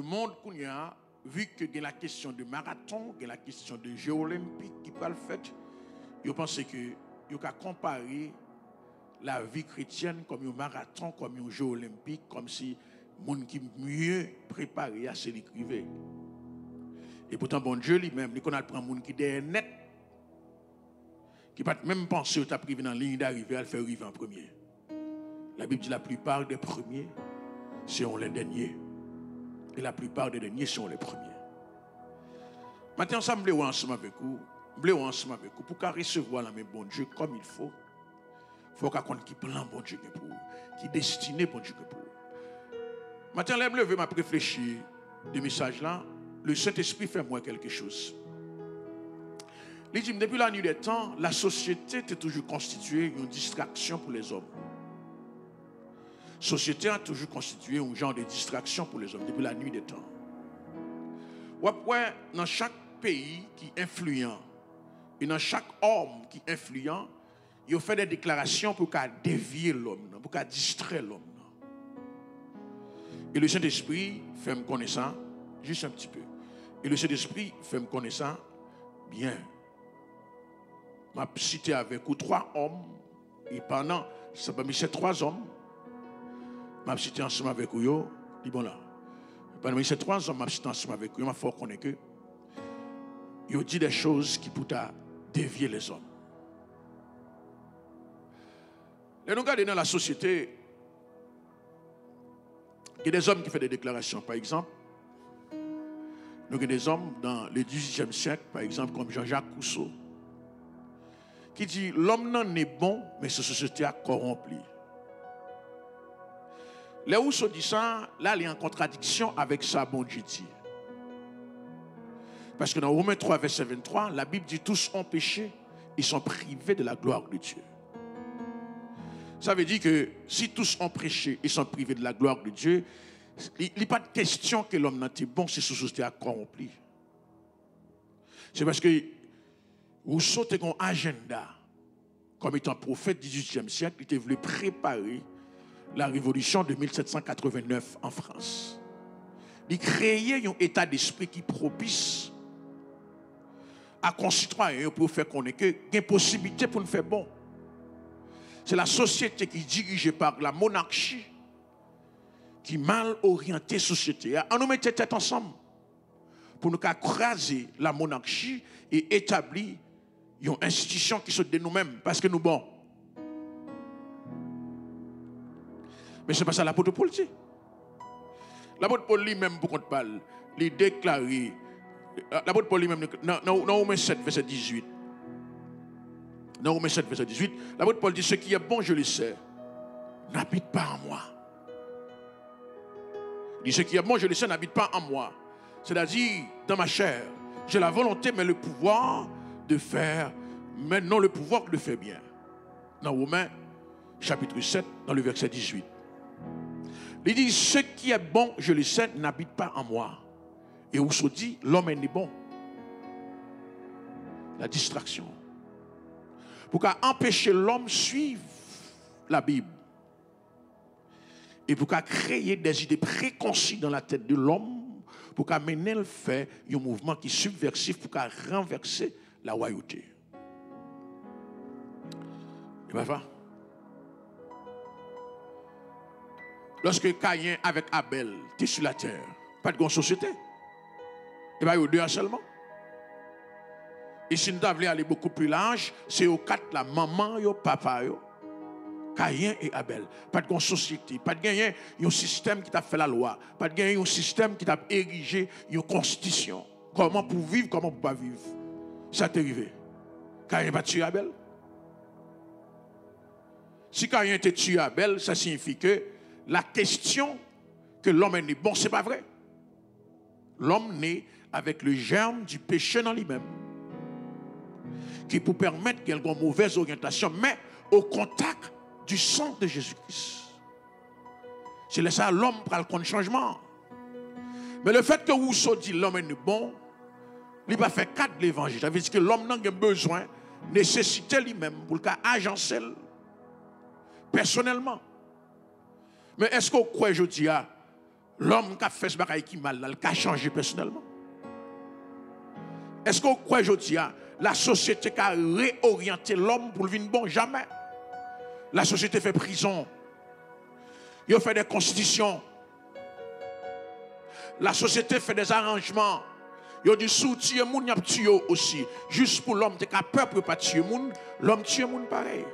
monde qu'on y a, vu que il y a la question de marathon, il y a la question de Jeux olympiques qui peut le faire, je pense que il y a comparer la vie chrétienne comme un marathon, comme un jeu olympique, comme si le monde qui mieux préparé à se l'écrivait. Et pourtant, bon Dieu lui-même, il connaît le monde qui est net, qui ne peut même penser à priver dans la ligne d'arrivée, à le faire arriver en premier. La Bible dit la plupart des premiers seront les derniers. Et la plupart des derniers seront les premiers. Maintenant, ça me plaît ensemble avec vous. Pour qu'à recevoir la même bon Dieu comme il faut. Il faut qu'on connaisse qui plan bon Dieu pour vous, qui destiné bon Dieu pour vous. Maintenant, je me lever, m'a réfléchi de message là. Le Saint-Esprit fait moi quelque chose. Il dit, depuis la nuit des temps, la société était toujours constituée une distraction pour les hommes. La société a toujours constitué un genre de distraction pour les hommes depuis la nuit des temps. Ou après, dans chaque pays qui est influent, et dans chaque homme qui est influent, il fait des déclarations pour dévier l'homme, pour distraire l'homme. Et le Saint-Esprit fait me connaître ça, juste un petit peu. Et le Saint-Esprit fait me connaître ça bien. Je vais citer avec vous 3 hommes, et pendant ces 3 hommes, je vais citer ensemble avec vous, dit bon là. Pendant ces 3 hommes, je vais citer ensemble avec vous, il faut connaître que ils dit des choses qui pourraient dévier les hommes. Et nous regardons dans la société, il y a des hommes qui font des déclarations. Par exemple, nous avons des hommes dans le XVIIIe siècle, par exemple, comme Jean-Jacques Rousseau, qui dit l'homme n'en est bon, mais cette société a corrompu. Les Rousseau dit ça, là, il est en contradiction avec ça, bon Dieu dit. Parce que dans Romains 3, verset 23, la Bible dit tous ont péché, ils sont privés de la gloire de Dieu. Ça veut dire que si tous ont péché, ils sont privés de la gloire de Dieu, il n'y a pas de question que l'homme n'était bon si sa société a corrompu. C'est parce que Rousseau était un agenda, comme étant prophète du XVIIIe siècle, il était voulu préparer la révolution de 1789 en France. Il créait un état d'esprit qui propice à concitoyens pour faire connaître qu'il y a une possibilité pour nous faire bon. C'est la société qui est dirigée par la monarchie qui mal orientée la société. On nous mettait tête ensemble pour nous craser la monarchie et établir une institution qui se de nous-mêmes parce que nous bon. Mais ce n'est pas ça l'apôtre Paul dit. L'apôtre Paul lui-même, pour qu'on te parle, il déclaré, l'apôtre Paul lui-même, dans Romains 7, verset 18, dans Romains 7, verset 18, l'apôtre Paul dit, ce qui est bon, je le sais, n'habite pas en moi. Il dit, ce qui est bon, je le sais, n'habite pas en moi. C'est-à-dire, dans ma chair, j'ai la volonté, mais le pouvoir de faire, mais non le pouvoir de faire bien. Dans Romains, chapitre 7, dans le verset 18. Il dit, ce qui est bon, je le sais, n'habite pas en moi. Et Rousseau dit, l'homme est bon. La distraction. Pour empêcher l'homme de suivre la Bible. Et pour créer des idées préconçues dans la tête de l'homme, pour mener le fait un mouvement qui est subversif, pour renverser la royauté. Et bien, voilà. Lorsque Caïn avec Abel était sur la terre, pas de grande société. Et bien, il y a 2 seulement. Et si nous devons aller beaucoup plus large, c'est aux 4, la maman, le papa, Caïn et Abel. Pas de grande société. Pas de gagner un système qui t'a fait la loi. Pas de gagner un système qui t'a érigé une constitution. Comment pour vivre, comment pour pas vivre. Ça t'est arrivé. Caïn va tuer Abel. Si Caïn était tué Abel, ça signifie que la question que l'homme est né bon, ce n'est pas vrai. L'homme naît avec le germe du péché dans lui-même, qui peut permettre qu'il ait une mauvaise orientation, mais au contact du sang de Jésus-Christ. C'est là ça l'homme prend le compte changement. Mais le fait que Rousseau dit l'homme est né bon, il va faire 4 de l'évangile. Ça veut dire que l'homme n'a pas besoin, nécessité lui-même pour agencer personnellement. Mais est-ce qu'on croit, je dis, l'homme qui a fait ce bagage qui mal, il a changé personnellement. Est-ce qu'on croit aujourd'hui la société qui a réorienté l'homme pour le vivre bon? Jamais. La société fait prison. Il fait des constitutions. La société fait des arrangements. Il y a du soutien, il y a tué aussi. Juste pour l'homme, qui a peur pour ne pas tuer l'homme tue moun pareil.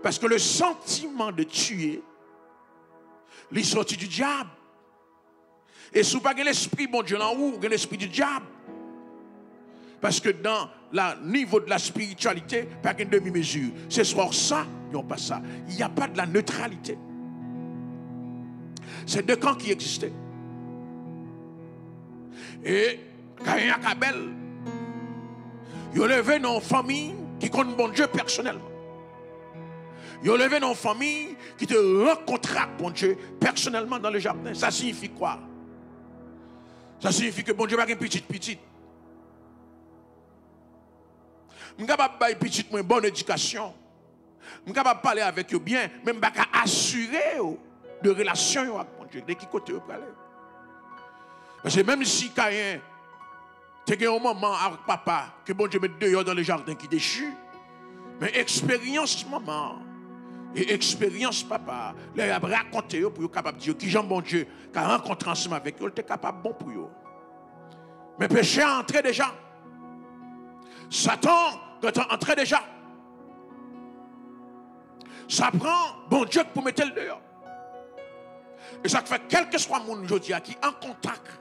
Parce que le sentiment de tuer, il est sorti du diable. Et si vous n'avez pas l'esprit, bon Dieu, là où vous avez l'esprit du diable. Parce que dans le niveau de la spiritualité, pas une demi-mesure. C'est soit ça, non pas ça. Il n'y a pas de la neutralité. C'est deux camps qui existaient. Et Caïn et Abel, ils ont levé dans une famille qui connaît bon Dieu personnellement. Ils ont levé dans une famille qui te rencontre bon Dieu personnellement dans le jardin. Ça signifie quoi? Ça signifie que bon Dieu n'a pas une petite. Je suis capable de faire une bonne éducation. Je suis capable de parler avec eux bien, même je suis assurer de relation avec mon Dieu. De qui côté vous parlez? Parce que même si Caïn, tu as un moment avec papa, que bon Dieu met dehors dans le jardin qui déchu, mais expérience maman et expérience papa, les a raconté pour être capable de dire qui Jean bon Dieu, qui a rencontré ensemble avec eux, il était capable bon pour eux. Mais péché est entré déjà. Satan est entré déjà. Ça prend bon Dieu pour mettre le dehors. Et ça fait quel que soit le monde aujourd'hui qui est en contact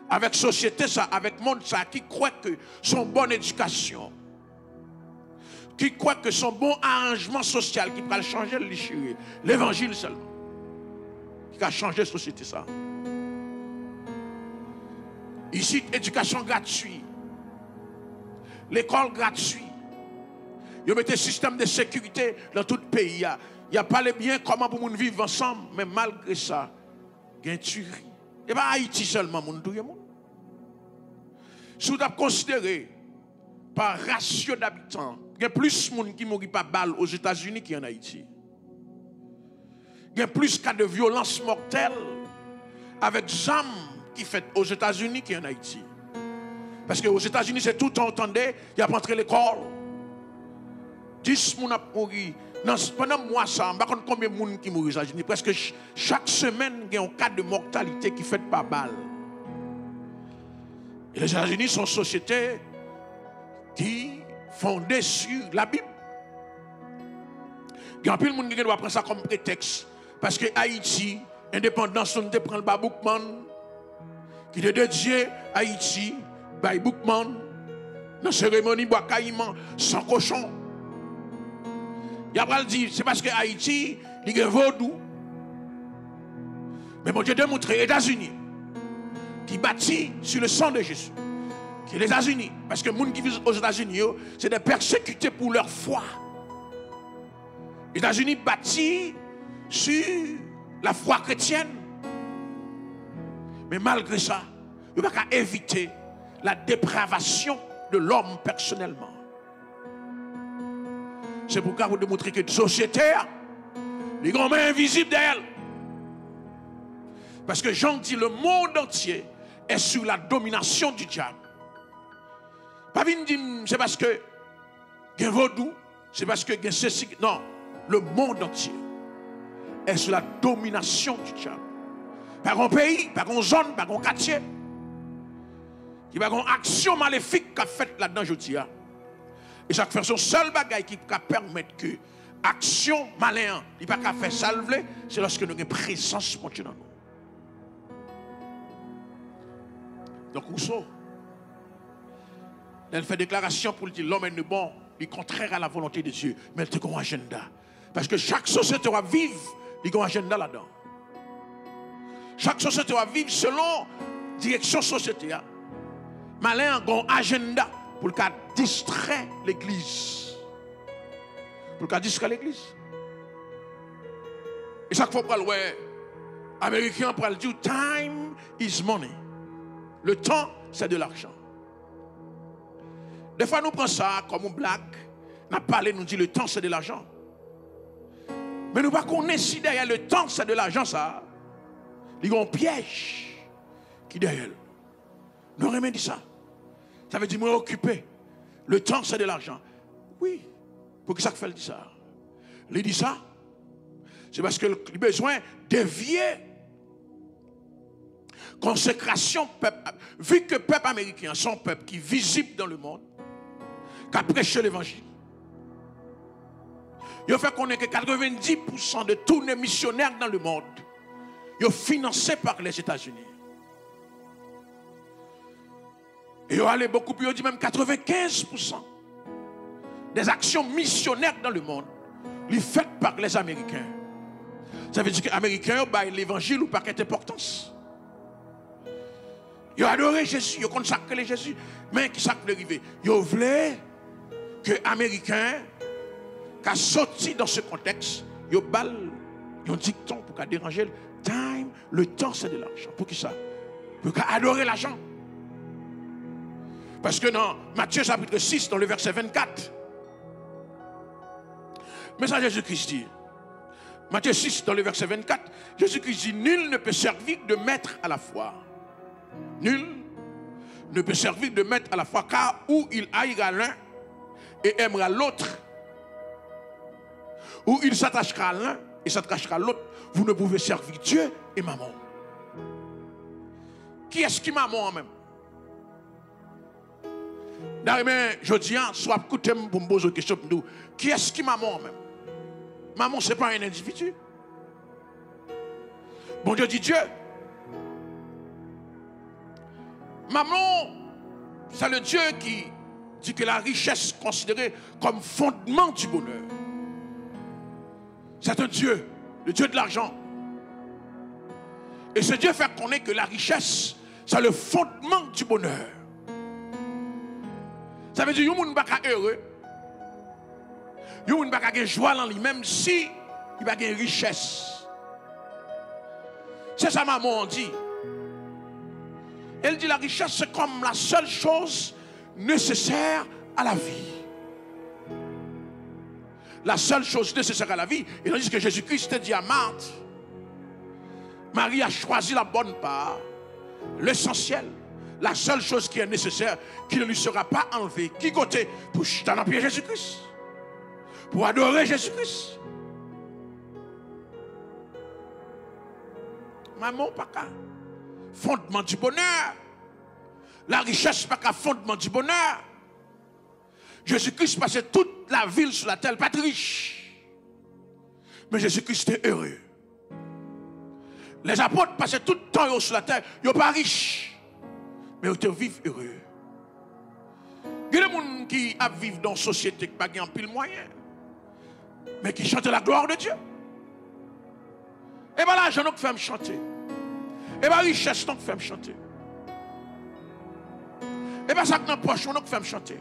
avec la société, ça, avec le monde, ça, qui croit que son bonne éducation, qui croit que son bon arrangement social, qui va changer l'évangile seulement, qui va changer la société, ça. Ici, éducation gratuite, l'école gratuite, il y a un système de sécurité dans tout le pays. Il n'y a pas les biens comment pour nous vivre ensemble, mais malgré ça, il y a une tuerie. Et pas Haïti seulement, mon tout le monde. Si vous avez considéré par ratio d'habitants, il y a plus de monde qui mourent par balle aux États-Unis qu'en Haïti. Il y a plus de cas de violence mortelle avec ZAM qui fait aux États-Unis qu'en Haïti. Parce qu'aux États-Unis, c'est tout le temps, entendez, il n'y a pas entré l'école. 10 personnes ont mouru. Pendant un mois, ça, je ne sais pas combien de gens qui mourent aux États-Unis. Presque chaque semaine, il y a un cas de mortalité qui fait par balle. Et les États-Unis sont une société qui est fondée sur la Bible. Il y a un peu de monde qui doit prendre ça comme prétexte. Parce que Haïti, indépendance, on ne prend le Boukman, qui est dédié à Haïti, by Boukman, dans la cérémonie bois caïman, sans cochon. Il y a pas le dire, c'est parce que Haïti, il y a un vaudou. Mais mon Dieu démontre les États-Unis, qui bâtit sur le sang de Jésus. Qui est les États-Unis. Parce que les gens qui vivent aux États-Unis, c'est des persécutés pour leur foi. Les États-Unis bâtis sur la foi chrétienne. Mais malgré ça, il ne peut pas éviter la dépravation de l'homme personnellement. C'est pourquoi vous démontrez que la société, les grands mains invisibles d'elle. Parce que Jean dit le monde entier est sous la domination du diable. Pas venir dire c'est parce que il y a un vaudou, c'est parce que il y a ceci. Non, le monde entier est sous la domination du diable. Par un pays, par une zone, par un quartier. Qui va avoir une action maléfique qu'a faite là-dedans, je dis. Et chaque fait son seul bagaille qui peut permettre que action malin, il ne peut pas faire salver, c'est lorsque nous avons une présence pour Dieu dans nous. Donc Rousseau, elle fait déclaration pour dire l'homme est bon, il est contraire à la volonté de Dieu, mais elle a un agenda. Parce que chaque société va vivre, il y a un agenda là-dedans. Chaque société va vivre selon la direction société. Malin a un agenda pour le cas distraire l'église. Pour le cas distraire l'église. Et chaque fois qu'on ouais, Américain pour dire time is money. Le temps, c'est de l'argent. Des fois, nous prenons ça comme une blague. Nous parlé, nous dit le temps, c'est de l'argent. Mais nous ne connaissons pas si derrière le temps, c'est de l'argent, ça. Il y a un piège qui est derrière. Nous aurions dit ça. Ça veut dire moi occuper. Le temps, c'est de l'argent. Oui. Pour que ça fait dit ça. Il dit ça. C'est parce qu'il a besoin de dévier consécration peuple. Vu que le peuple américain, son peuple qui est visible dans le monde, qui a prêché l'évangile. Il fait qu'on est que 90% de tous les missionnaires dans le monde, ils sont financés par les États-Unis. Et ils allé beaucoup plus, ils dit même 95% des actions missionnaires dans le monde, les faites par les Américains. Ça veut dire que les Américains ont l'évangile ou pas d'importance. Ils ont adoré Jésus, ils ont consacré Jésus. Mais qui ça peut arriver? Ils voulaient que les Américains, qui sont sortis dans ce contexte, ils ont dicton pour déranger le time. Le temps, c'est de l'argent. Pour qui ça? Pour adorer l'argent. Parce que dans Matthieu chapitre 6, dans le verset 24, mais ça Jésus-Christ dit, Matthieu 6, dans le verset 24, Jésus-Christ dit, nul ne peut servir de maître à la fois. Nul ne peut servir de maître à la fois, car où il haïra l'un et aimera l'autre, ou il s'attachera à l'un et s'attachera à l'autre, vous ne pouvez servir Dieu et maman. Qui est-ce qui maman en même? D'ailleurs, je dis, soit écoutez pour me poser une question, qui est-ce qui maman en même? Maman, ce n'est pas un individu. Bon Dieu dit Dieu. Maman, c'est le Dieu qui dit que la richesse est considérée comme fondement du bonheur. C'est un Dieu, le Dieu de l'argent. Et ce Dieu fait connaître que la richesse, c'est le fondement du bonheur. Ça veut dire que les gens ne sont pas heureux. Les gens ne sont pas joie en lui-même si il n'y a pas de richesse. C'est ça maman dit. Elle dit la richesse c'est comme la seule chose nécessaire à la vie. La seule chose nécessaire à la vie. Et tandis que Jésus-Christ dit à Marthe, Marie a choisi la bonne part, l'essentiel, la seule chose qui est nécessaire, qui ne lui sera pas enlevée. Qui côté? Pour jeter dans pied Jésus-Christ. Pour adorer Jésus-Christ. Maman, pas qu'à fondement du bonheur. La richesse, pas qu'à fondement du bonheur. Jésus-Christ passait toute la ville sur la terre, pas de riche. Mais Jésus-Christ était heureux. Les apôtres passaient tout le temps sur la terre, ils n'étaient pas riches. Mais ils étaient vivent heureux. Il y a des gens qui vivent dans une société qui n'a pas de moyens, mais qui chantent la gloire de Dieu. Et bien l'argent nous fait me chanter. Et bien la richesse nous fait me chanter. Et bien ça que dans la poche nous fait me chanter.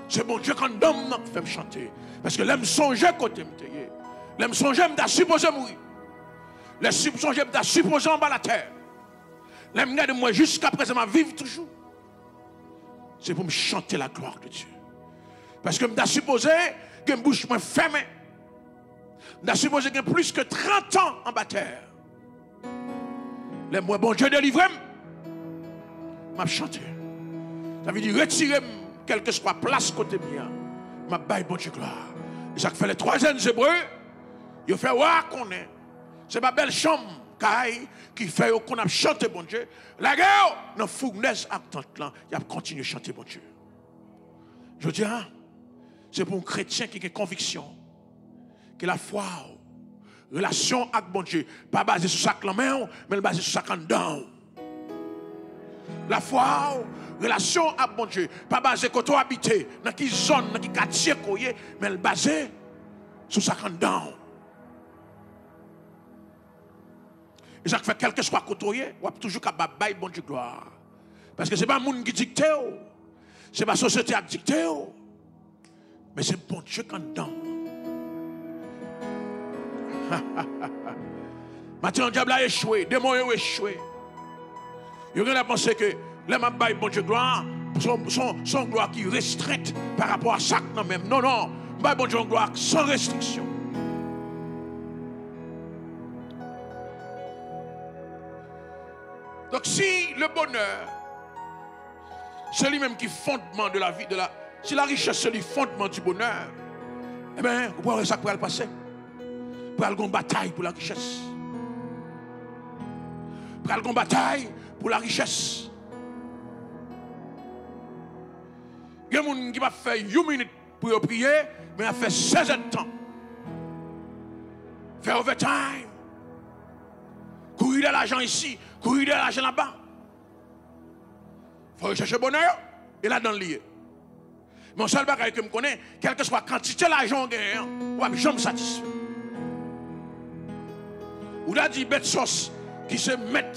C'est bon Dieu quand l'homme nous fait me chanter. Parce que l'aime songer côté me. L'aime songer me supposé mourir. L'aime songer me supposé en bas la terre. L'aime garde moi jusqu'à présent ma vivre toujours. C'est pour me chanter la gloire de Dieu. Parce que je supposé que je bouche fermée. Je supposé que plus que 30 ans en bas terre. Les moi bon Dieu délivré m'a chanté. Ça veut dire retirer quelle que soit place côté mien. M'a baille bon Dieu gloire. Et ça fait les 3 ans hébreux, ils fait voir qu'on est. C'est ma belle chambre qui fait qu'on a chanté bon Dieu. La guerre, dans fournaise attente là, il a continué à chanter bon Dieu. Je dis, c'est pour un chrétien qui a conviction que la foi, relation avec bon Dieu, pas basée sur sa main, mais basée sur sa dedans. La foi, relation avec bon Dieu, pas basée sur toi habité, dans quelle zone, dans quel quartier, mais basée sur sa dedans. Et ça fait quel que soit côtoyé, on a toujours capable de bon Dieu gloire. Parce que ce n'est pas le monde qui dicte, ce n'est pas la société qui dicte, mais c'est bon Dieu qui est dedans. Maintenant, le diable a échoué, les démons ont échoué. Il y a pensé que les mabbaïs, bon Dieu gloire, son gloire qui est restreinte par rapport à ça non même. Non, non, bon Dieu gloire sans restriction. Donc si le bonheur, c'est lui-même qui est fondement de la vie, si la richesse c'est le fondement du bonheur, eh bien, vous pourrez ça pour le passer. Pour aller en bataille pour la richesse. Pour aller en bataille pour la richesse. Il y a des gens qui va faire 1 minute pour prier, mais il a fait 16 ans de temps. Faire overtime. Courir de l'argent ici, courir de l'argent là-bas. Il faut chercher le bonheur et là dans le lieu. Mon seul bagage que je connais, quelle que soit la quantité d'argent que je jamais satisfait. Ou là dit bête sauce qui se met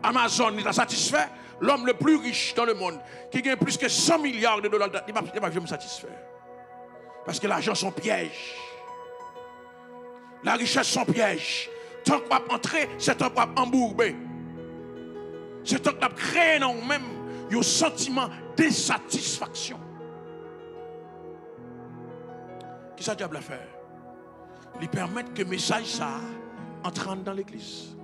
Amazon, il a satisfait l'homme le plus riche dans le monde, qui gagne plus que 100 milliards de dollars, il ne va jamais satisfaire. Parce que l'argent son piège. La richesse son piège. Tant qu'on va entrer, c'est tant qu'on va embourber. C'est tant qu'on va créer dans nous-mêmes un sentiment d'insatisfaction. Qu'est-ce que ça diable à faire? Lui permettre que le message ça entre dans l'église.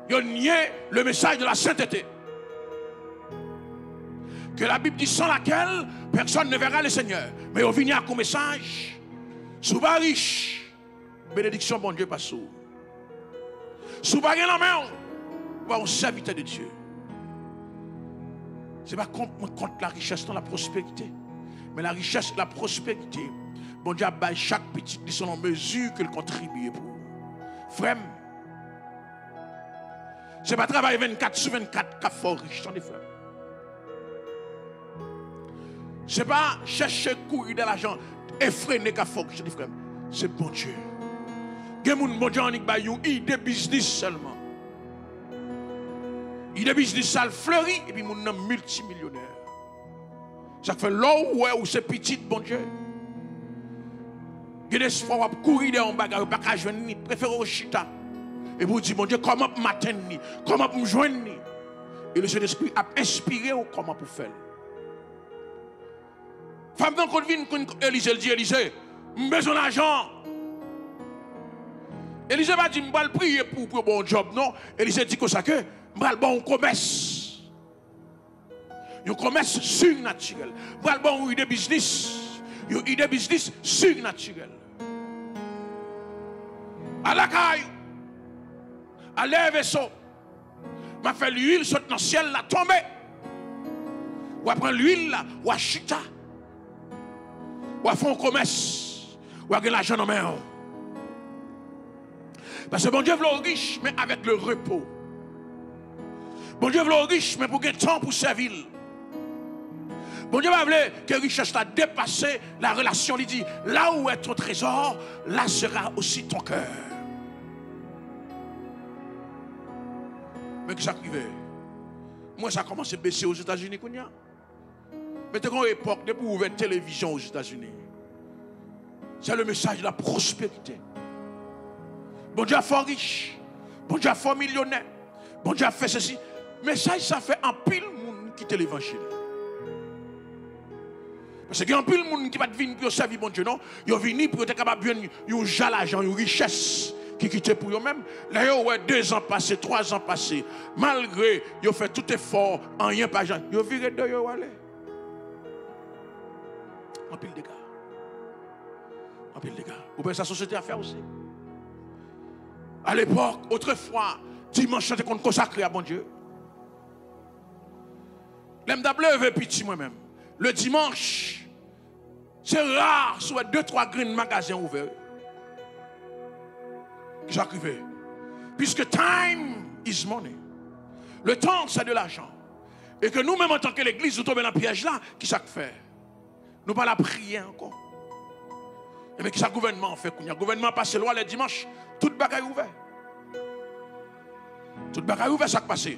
Il a nié le message de la sainteté. Que la Bible dit sans laquelle personne ne verra le Seigneur. Mais au vignoble comme message, souvent riche, bénédiction bon Dieu pas sourd. Souvent la main, on serviteur de Dieu. Ce n'est pas contre la richesse, non la prospérité. Mais la richesse, la prospérité, bon Dieu a baillé chaque petite selon mesure qu'il contribue pour. Frère, ce n'est pas travailler 24/24 qu'a fort riche, t'en es frère. Ce n'est pas chercher courir de l'argent, effréner qu'a fort riche, t'en es frère. C'est bon Dieu. Il y a des gens qui ont une idée business seulement. Idée business ça fleurit et puis ils sont multimillionnaires. Ça fait là où c'est petit, bon Dieu. Il y a des fois où courir en bagarre, pas qu'à joindre ni, préfère au chita. Et vous dites, bon Dieu, comment m'atteindre ni, comment me joindre ni. Et le Saint-Esprit a inspiré ou comment pour faire. Femme dans le vin, quand Élisée dit, Élisée, j'ai besoin d'argent. Élisée va dire, je vais prier pour un bon job, non? Élisée dit que ça que, je vais bon commerce. Un commerce surnaturel. Je vais bon idée business. Une idée business surnaturelle. À la caille, à l'air vaisseau, m'a fait l'huile saute dans le ciel, la tomber. Ou à prendre l'huile là, ou à chita. Ou à faire un commerce. Ou à gagner l'argent en main. Parce que bon Dieu veut le riche, mais avec le repos. Bon Dieu veut le riche, mais pour gagner temps pour servir. Bon Dieu va vouloir que la richesse a dépassé la relation. Il dit, là où est ton trésor, là sera aussi ton cœur. Mais que ça arrive. Moi, ça a commencé à baisser aux États-Unis. Mais tu as une époque, depuis ouvrir une télévision aux États-Unis. C'est le message de la prospérité. Bon Dieu a fait riche. Bon Dieu a fait millionnaire. Bon Dieu a fait ceci. Mais ça fait un pile monde qui quitte l'évangile. Parce qu'il y a un pile monde qui va venir pour servir bon Dieu, non? Ils viennent pour être capable de gagner un l'argent, une richesse qui quitte pour eux-mêmes. Là, ils ont 2 ans passés, 3 ans passés. Malgré ils ont fait tout effort, en rien pas gens. Ils ont viré de eux aller. Un pile de gars. Un pile de gars. Vous pouvez sa société à faire aussi. À l'époque, autrefois, dimanche, c'était qu'on consacrait à bon Dieu. L'aime d'ablever petit moi-même. Le dimanche, c'est rare, soit 2-3 green magasins ouverts. J'arrivais. Puisque time is money. Le temps, c'est de l'argent. Et que nous-mêmes, en tant que l'église, nous tombons dans le piège là, qui ça fait? Nous pas la prier encore. Et mais qui ça gouvernement fait? Le gouvernement passe loi le dimanche, toute bagaille ouvert. Toute bagaille ouvert, ça qui passe.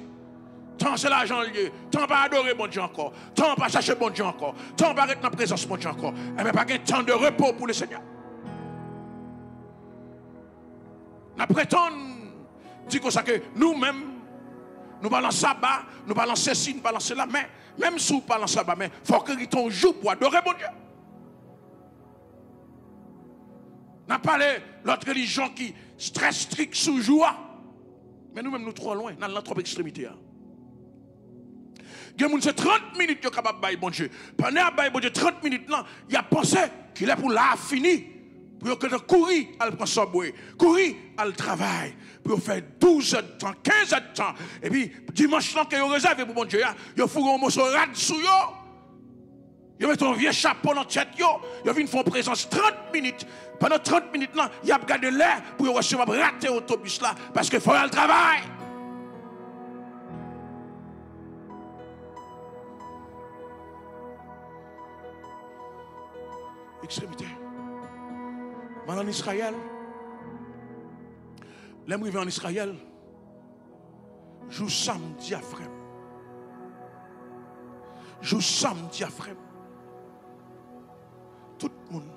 Tant c'est l'argent lié, tant pas adorer bon Dieu encore, tant pas chercher bon Dieu encore, tant pas être dans la présence de bon Dieu encore. Et mais pas un temps de repos pour le Seigneur. Nous prétendons dire comme ça que nous-mêmes, nous parlons sabbat, nous parlons ceci, nous parlons cela, mais même si nous parlons sabbat, mais il faut que nous un jour pour adorer bon Dieu. N'a pas l'autre religion qui est très stricte sous joie. Mais nous-mêmes, nous trop loin, dans l'autre extrémité. Il y a 30 minutes qui sont capables de bailler bon Dieu. Pendant bon Dieu 30 minutes, il a pensé qu'il est pour là fini. Pour que courir, elle prend son bois. Courir, elle travaille. Pour faire 12 heures de temps, 15 heures de temps. Et puis, dimanche, quand il réservé pour bon Dieu, il faut un morceau rad sous yo. Il met un vieux chapeau dans la tête. Il vient faire une présence 30 minutes. Pendant 30 minutes, il a regardé l'air pour recevoir rater l'autobus là. Parce qu'il faut aller au travail. Extrémité. Mais en Israël, l'arrivée en Israël, joue samedi à frère. Joue samedi à frère. Tout le monde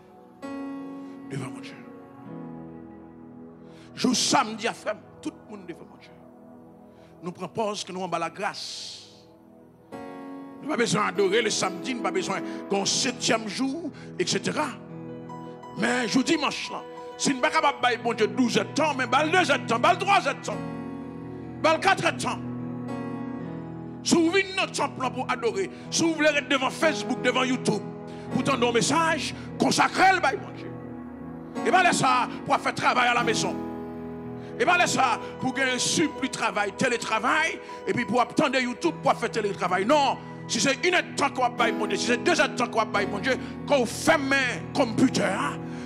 devant mon Dieu. Joue samedi à frère. Tout le monde devant mon Dieu. Nous prenons pause que nous avons la grâce. Nous n'avons pas besoin d'adorer le samedi, nous n'avons pas besoin d'un 7e jour, etc. Mais je dimanche là, si nous ne sommes pas capables de bon Dieu 12 heures de temps, mais 2 heures de temps, 3 heures de temps, 4 heures de temps. Si vous venez notre temple pour adorer, si vous voulez être devant Facebook, devant YouTube, pour tendre un message, consacrez le bon Dieu. Et bien laissez ça pour faire travail à la maison. Et bien laissez ça pour gagner un surplus travail, télétravail, et puis pour attendre YouTube pour faire télétravail. Non, si c'est 1 heure de temps qu'on va bailler mon Dieu, si c'est 2 heures de temps qu'on va bailler mon Dieu, quand vous fermez le computer,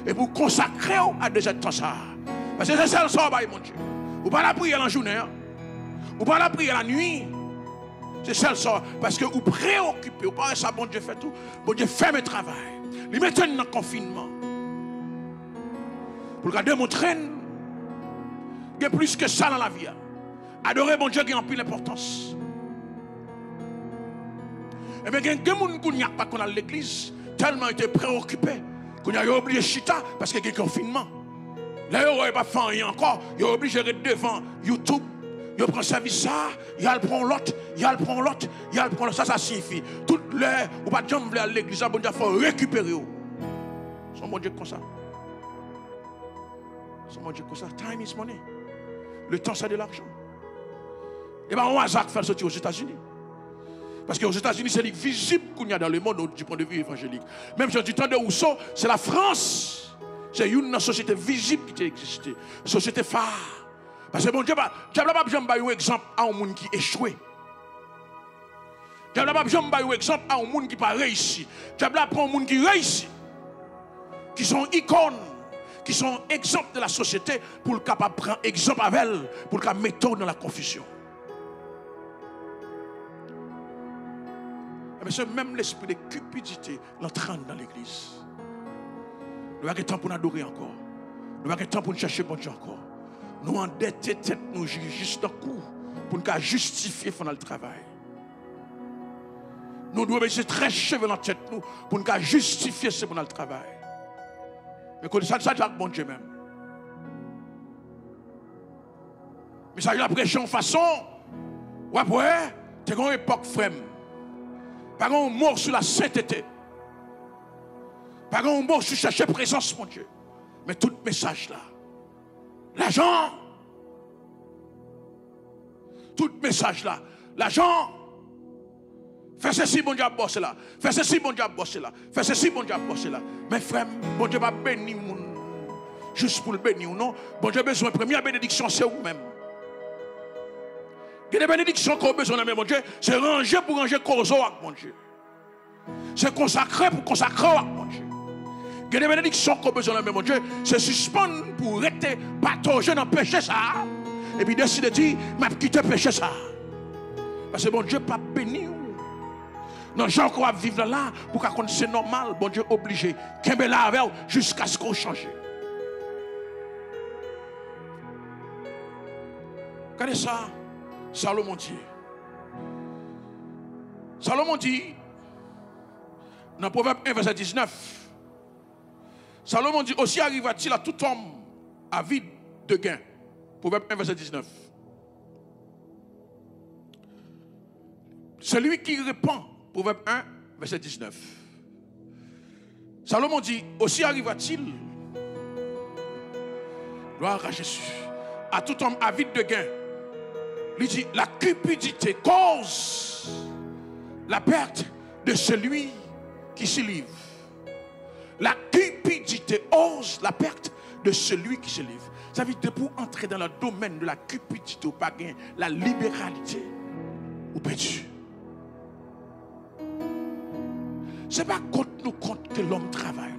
et vous consacrez à 2 heures de temps ça. Parce que c'est ça le soir, mon Dieu. Vous ne pas la prier la journée, vous ne pas la prier la nuit. C'est ça le soir. Parce que vous préoccupez, vous parlez ça, bon Dieu fait tout. Bon Dieu fait le travail. Il met dans le confinement. Pour le démontrer, il y a plus que ça dans la vie. Adorer bon Dieu qui a en plus d'importance. Et bien, il y a des gens qui n'ont pas à l'église, tellement été préoccupés, qu'on a oublié chita parce qu'il y a un confinement. Là, il n'y a pas fait rien encore. Il est obligé d'être devant YouTube. Il prend service ça, il prend l'autre, il prend l'autre, il prend l'autre. Ça signifie. Toutes les, ou pas de gens à l'église, bon Dieu, il faut récupérer. Son bon Dieu comme ça. Son bon Dieu comme ça. Time is money. Le temps, c'est de l'argent. Et bien, on a fait sortir aux États-Unis. Parce qu'aux États-Unis, c'est visible qu'il y a dans le monde du point de vue évangélique. Même si du temps de Rousseau, c'est la France. C'est une société visible qui existe. Société phare. Parce que bon Dieu, Dieu n'a pas besoin de exemple à un monde qui échoué. Dieu n'a pas besoin de exemple à un monde qui n'a pas réussi. Dieu n'a pas un monde qui réussit. Qui sont icônes. Qui sont exemples de la société pour le capable prendre exemple avec elle. Pour le capable mettre dans la confusion. Mais c'est même l'esprit de cupidité l'entraîne dans l'église. Nous avons temps pour nous adorer encore. Nous avons temps pour nous chercher bon Dieu encore. Nous endettons tête nous juste un coup pour nous justifier le travail. Nous devons essayer très cheveux dans la tête nous pour nous justifier ce bon travail. Mais quand ça c'est bon Dieu même. Mais ça la pression façon ou après c'est une époque frème. Pas un mot sur la sainteté. Pas un mot sur chercher présence mon Dieu. Mais tout message là. L'argent. Tout message là. L'argent. Fais ceci, bon Dieu, bosse là. Fais ceci, bon Dieu, bosse là. Fais ceci, bon Dieu, bosse là. Mais frère, bon Dieu va bénir mon. Juste pour le bénir ou non. Bon Dieu a besoin de première bénédiction, c'est vous-même. Il y a des bénédictions qu'on a besoin de mon Dieu. C'est ranger pour ranger cause avec mon Dieu. C'est consacrer pour consacrer avec mon Dieu. Il y a des bénédictions qu'on a besoin de mon Dieu. C'est suspendre pour rester patauger dans le péché ça. Et puis décider de dire, je vais quitter le péché ça. Parce que mon Dieu pas béni. Non, gens qu'on va vivre là, pour qu'on c'est normal, bon Dieu obligé. Qu'un là avec jusqu'à ce qu'on change. Regardez ça, Salomon dit. Salomon dit, dans Proverbe 1, verset 19, Salomon dit, aussi arriva-t-il à tout homme avide de gain. Proverbe 1, verset 19. Celui qui répand, Proverbe 1, verset 19. Salomon dit, aussi arriva-t-il Gloire à Jésus. À tout homme avide de gain. Il dit, la cupidité cause la perte de celui qui s'y livre. La cupidité cause la perte de celui qui se livre. Ça veut dire pour entrer dans le domaine de la cupidité ou pas gain, la libéralité ou perdu. Ce n'est pas contre nous compte que l'homme travaille.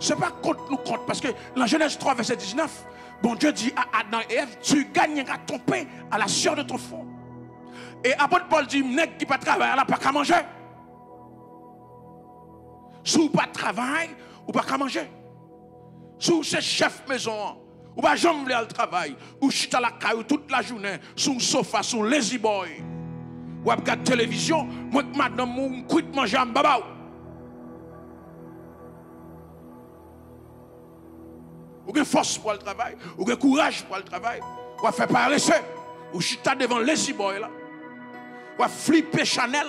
Ce n'est pas contre nous compte parce que dans Genèse 3, verset 19, bon Dieu dit à Adam et Ève, tu gagneras ton pain à la sueur de ton front. Et apôtre Paul dit, nèg qui pas travailler, elle n'a pas qu'à manger. Si vous pas travail, ou pas qu'à manger. Si vous êtes chef maison, ou pas jamais le travail, ou chute à la caillou toute la journée, sur un sofa, sur un lazy boy, ou regarde télévision, moi madame, je quitte manger en baba. Ou avez force pour le travail, ou avez courage pour le travail, ou avez fait paresser, ou chute devant lazy boy là, ou avez flippé Chanel.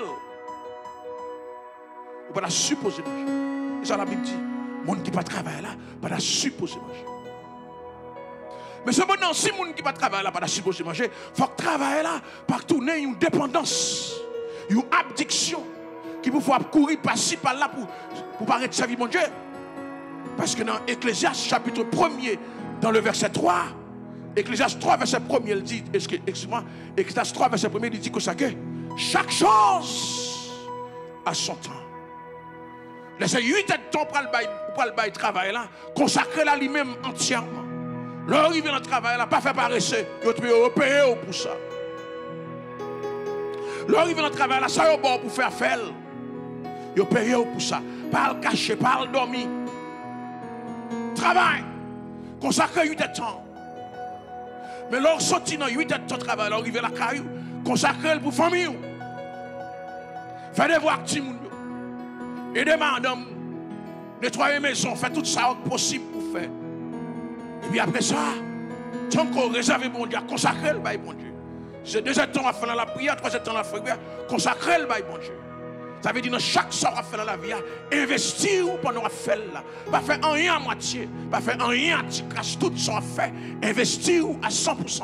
Ou pas supposer manger. Et ça la Bible dit, les gens qui ne travaillent là, pas supposer manger. Mais cependant, si les gens qui ne travaillent là, pas supposer manger, il faut que travailler là, par tourner une dépendance, une abdiction, qui vous faut courir par-ci, par-là pour paraître servir mon Dieu. Parce que dans Ecclésiaste chapitre 1er, dans le verset 3, Ecclésiaste 3, verset 1er, il dit, excusez-moi, Ecclésiaste 3, verset 1er, il dit que ça que chaque chose a son temps. Laissez 8 temps pour le bail travail là, consacrer là lui-même entièrement. L'arrivée dans le travail là, pas faire paresser, vous payer pour ça. L'arrivée dans le travail là, ça est bon pour faire faire. Vous payez pour ça. Pas le cacher, pas le dormir. Travail, consacrer 8 temps. Mais leur sorti dans 8 temps de travail, l'arrivée à la caillou, consacrer pour famille. Faire des devoirs petit monde. Aider madame, nettoyer la maison, faire tout ça possible pour faire. Et puis après ça, tant qu'on réserve bon Dieu, consacrer le bail bon Dieu. C'est 2 temps à faire dans la prière, 3 temps à la prière, consacrer le bail bon Dieu. Ça veut dire dans chaque sort à faire dans la vie, investir pendant à faire là. Pas faire rien à moitié, pas faire rien à petit crash, tout ça à faire, investir à 100%.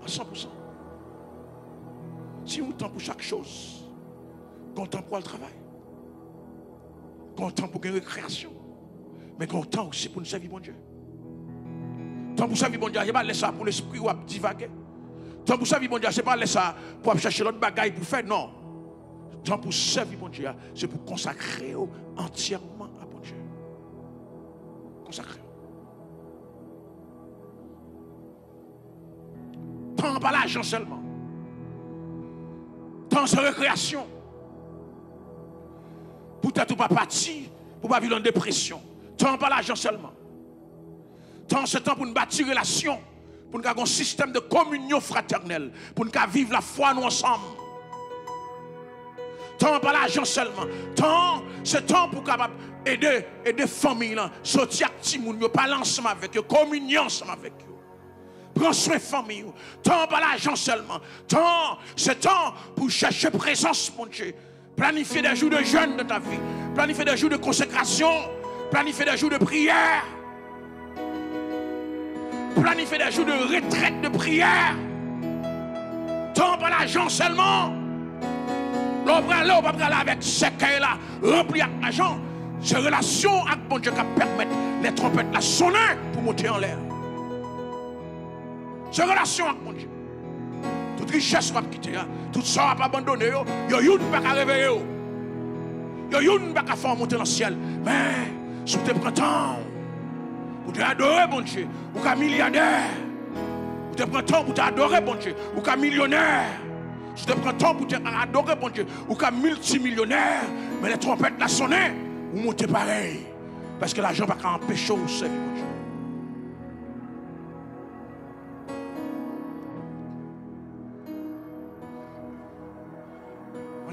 À 100%. Si vous temps pour chaque chose, content pour le travail, content pour une récréation, mais content aussi pour nous servir mon Dieu. Tant pour servir mon Dieu, ce n'est pas laisser ça pour l'esprit ou à divaguer. Tant pour servir mon Dieu, ce n'est pas laisser ça pour chercher l'autre bagaille pour faire, non. Tant pour servir mon Dieu, c'est pour consacrer entièrement à mon Dieu. Consacrer. Tant pas l'argent seulement. Tant c'est récréation. Peut-être pas partir, pour pas vivre en dépression. Tant pas l'argent seulement. Tant ce temps pour nous bâtir relation, pour nous avoir un système de communion fraternelle, pour nous vivre la foi nous ensemble. Tant pas l'argent seulement. Tant ce temps pour capable aider familles, sortir avec petit monde, parler ensemble avec eux, communion ensemble avec eux. Prends soin de famille. Tant pas l'argent seulement. Tant ce temps pour chercher présence, mon Dieu. Planifier des jours de jeûne dans ta vie. Planifier des jours de consécration. Planifier des jours de prière. Planifier des jours de retraite de prière. Tant pas l'argent seulement. L'on va prendre avec ce cahier-là, rempli avec l'argent. Ces relations avec mon Dieu qui permettent les trompettes la sonner pour monter en l'air. Ces relations avec mon Dieu. Toute richesse va quitter, tout ça va pas abandonner. Yo youn pas qu'à réveiller. Yo youn pas qu'à faire monter dans le ciel. Mais si vous êtes printemps, vous devez adorer mon Dieu. Vous êtes milliardaire. Vous êtes printemps pour adorer mon Dieu. Vous êtes millionnaire. Si vous êtes printemps pour adorer mon Dieu. Vous êtes multimillionnaire. Mais les trompettes la sonner, vous montez pareil. Parce que l'argent va pas empêcher vous servir mon Dieu.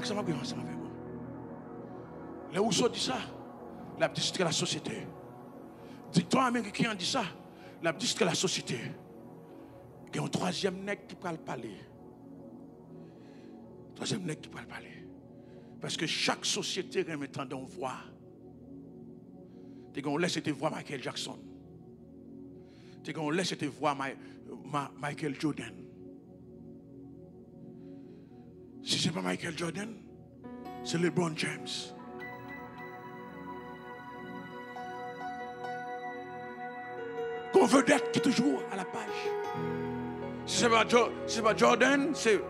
Ça va bien ensemble avec moi. Les Rousseau dit ça, la dit que la société. Dicton américain dit ça, la dit que la société. Il y a un troisième nègre qui peut le parler. Troisième nègre qui peut le parler. Parce que chaque société remet tendance à voir. Tu as laissé te voir Michael Jackson. Tu as laissé te voir Michael Jordan. Si ce n'est pas Michael Jordan, c'est LeBron James. Qu'on veut d'être qui est toujours à la page. Si ce n'est pas Jordan, c'est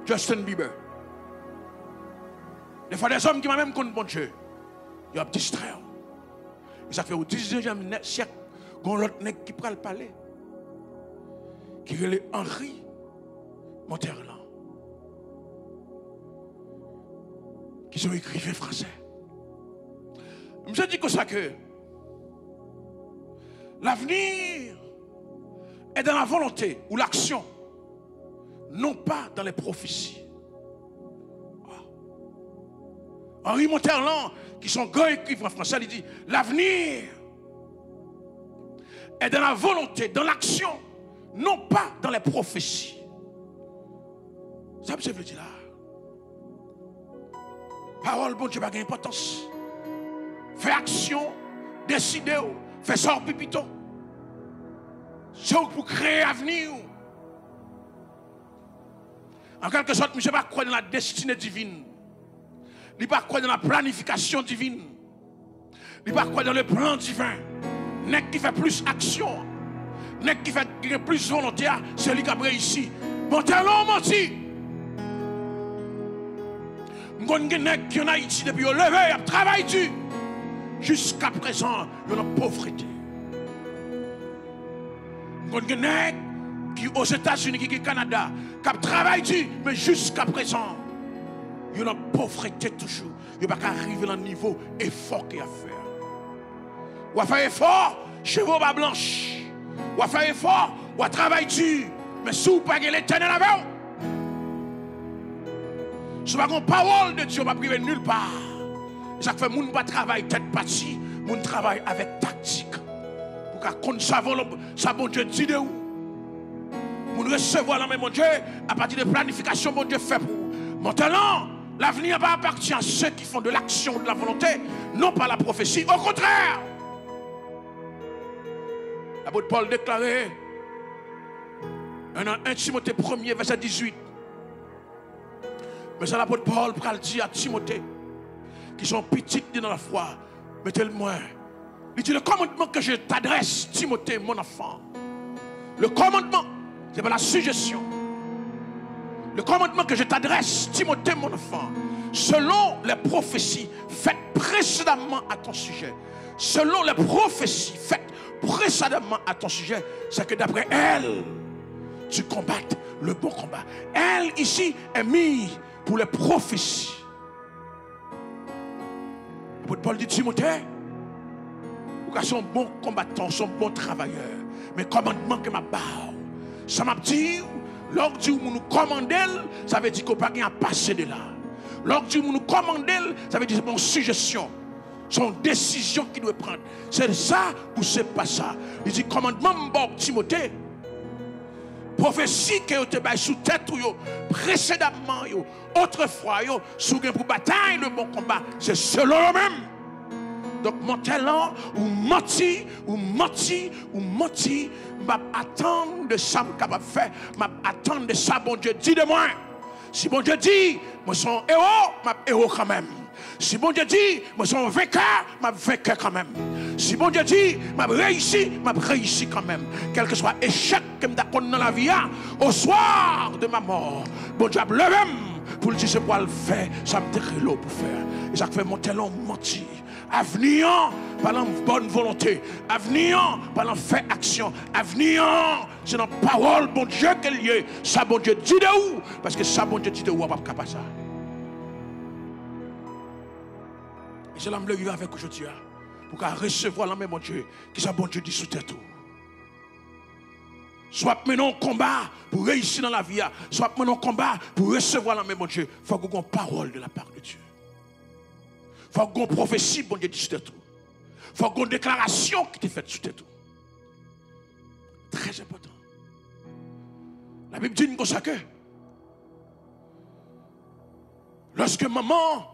Justin Bieber. Des fois, des hommes qui m'ont même contre bon Dieu, ils ont distrait. Et ça fait au 19e siècle, qu'on l'autre nègre qui prend le palais, qui est Henri Monterland, qui sont écrivains français. Je dis comme ça que l'avenir est dans la volonté ou l'action, non pas dans les prophéties. Henri Monterland, qui sont grands écrivains français, il dit l'avenir est dans la volonté, dans l'action, non pas dans les prophéties. Ça veut dire là. Parole, bon Dieu, pas d'importance. Fais action, décidez, fais sort pipito. C'est pour créer avenir. En quelque sorte, je ne sais pas croire dans la destinée divine. Il ne pas croire dans la planification divine. Il ne pas croire dans le plan divin. N'est qui fait plus action. N'est qui fait plus volontaire, c'est lui qui a réussi. Monterland menti. M'gonne qui en Haïti depuis au lever, il travaille dur. Jusqu'à présent, il y a une pauvreté. M'gonne qui aux États-Unis, qui au Canada, qui travaille dur, mais jusqu'à présent, il y a une pauvreté toujours. Il n'y a pas qu'à arriver à un niveau effort qu'il y a à faire. Ou à faire effort, chevaux bas blanches. Ou à faire effort, ou à travailler dur. Mais si vous n'avez pas l'éternel avec vous, si vous n'avez pas une parole de Dieu, vous ne pouvez pas priver nulle part. Ça fait que vous ne travaillez pas tête partie, vous travaillez avec tactique. Pour qu'on sache ça, bon Dieu dit de vous. Vous recevoir la même, mon Dieu, à partir de planification, mon Dieu fait pour vous. Maintenant, l'avenir va appartenir à ceux qui font de l'action, de la volonté, non pas la prophétie. Au contraire, l'apôtre Paul déclarait, 1 Timothée 1er, verset 18. Mais ça, l'apôtre Paul pral dit à Timothée, qui sont petits dans la foi, mettez-le moins. Il dit le commandement que je t'adresse, Timothée, mon enfant. Le commandement, c'est pas la suggestion. Le commandement que je t'adresse, Timothée, mon enfant, selon les prophéties faites précédemment à ton sujet, selon les prophéties faites précédemment à ton sujet, c'est que d'après elle, tu combattes le bon combat. Elle, ici, est mise pour les prophéties. Paul dit, Timothée, vous sont bon combattant, sont bon travailleur, mais commandement que ma barre, ça m'a dit, lorsque Dieu nous commande, ça veut dire qu'on n'a pas à passer de là. Lorsque Dieu nous commande, ça veut dire que c'est une suggestion. Son décision qu'il doit prendre. C'est ça ou c'est pas ça. Il dit commandement m'bok Timothée. Prophétie que vous avez sous tête précédemment, autrefois, sous pour bataille le bon combat. C'est selon eux-mêmes. Donc mon talent, ou menti, m'attendre de ça que capable de faire, m'attendre de ça, bon Dieu dit de moi. Si bon Dieu dit, moi suis un héros, je héros quand même. Si bon Dieu dit, moi suis un vainqueur, je vainqueur quand même. Si bon Dieu dit, je réussi quand même. Quel que soit l'échec que je donne dans la vie, au soir de ma mort, bon Dieu a levé pour le dire, c'est pour le faire, ça me décrit l'eau pour faire. Et ça fait mon talent menti. Avenir par la bonne volonté, avenir par la fait action, avenir c'est dans la parole bon Dieu qu'elle y est. Ça bon Dieu dit de où? Parce que ça bon Dieu dit de où, on ne peut pas ça. Et c'est là que je vivre avec aujourd'hui pour recevoir la même mon Dieu qui ça bon Dieu dit sous tête. Soit maintenant un combat pour réussir dans la vie, soit maintenant un combat pour recevoir la même mon Dieu. Il faut qu'on ait une parole de la part de Dieu. Il faut qu'on ait une prophétie, bon Dieu dit sur tout. Il faut qu'on ait une déclaration qui est faite sur tout. Très important. La Bible dit comme ça que lorsque maman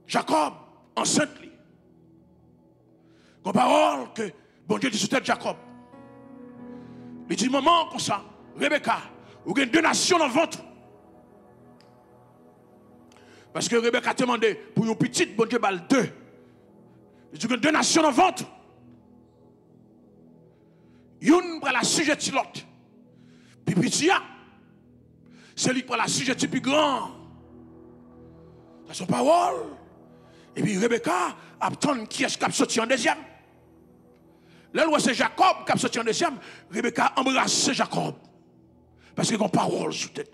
Jacob, enceinte. Une parole que bon Dieu dit sur tête Jacob. Il dit, maman, comme ça, Rebecca, vous avez 2 nations dans le ventre. Parce que Rebecca a demandé pour une petite, bon Dieu, balle 2. Il dit, vous avez 2 nations dans le ventre. Une pour la sujet de l'autre. Puis petit, c'est lui pour la sujet de plus grand. C'est son parole. Et puis Rebecca attend qui est-ce qui a sorti en deuxième. Là, c'est Jacob qui a sorti en deuxième. Rebecca embrasse Jacob. Parce qu'il y a une parole sous tête.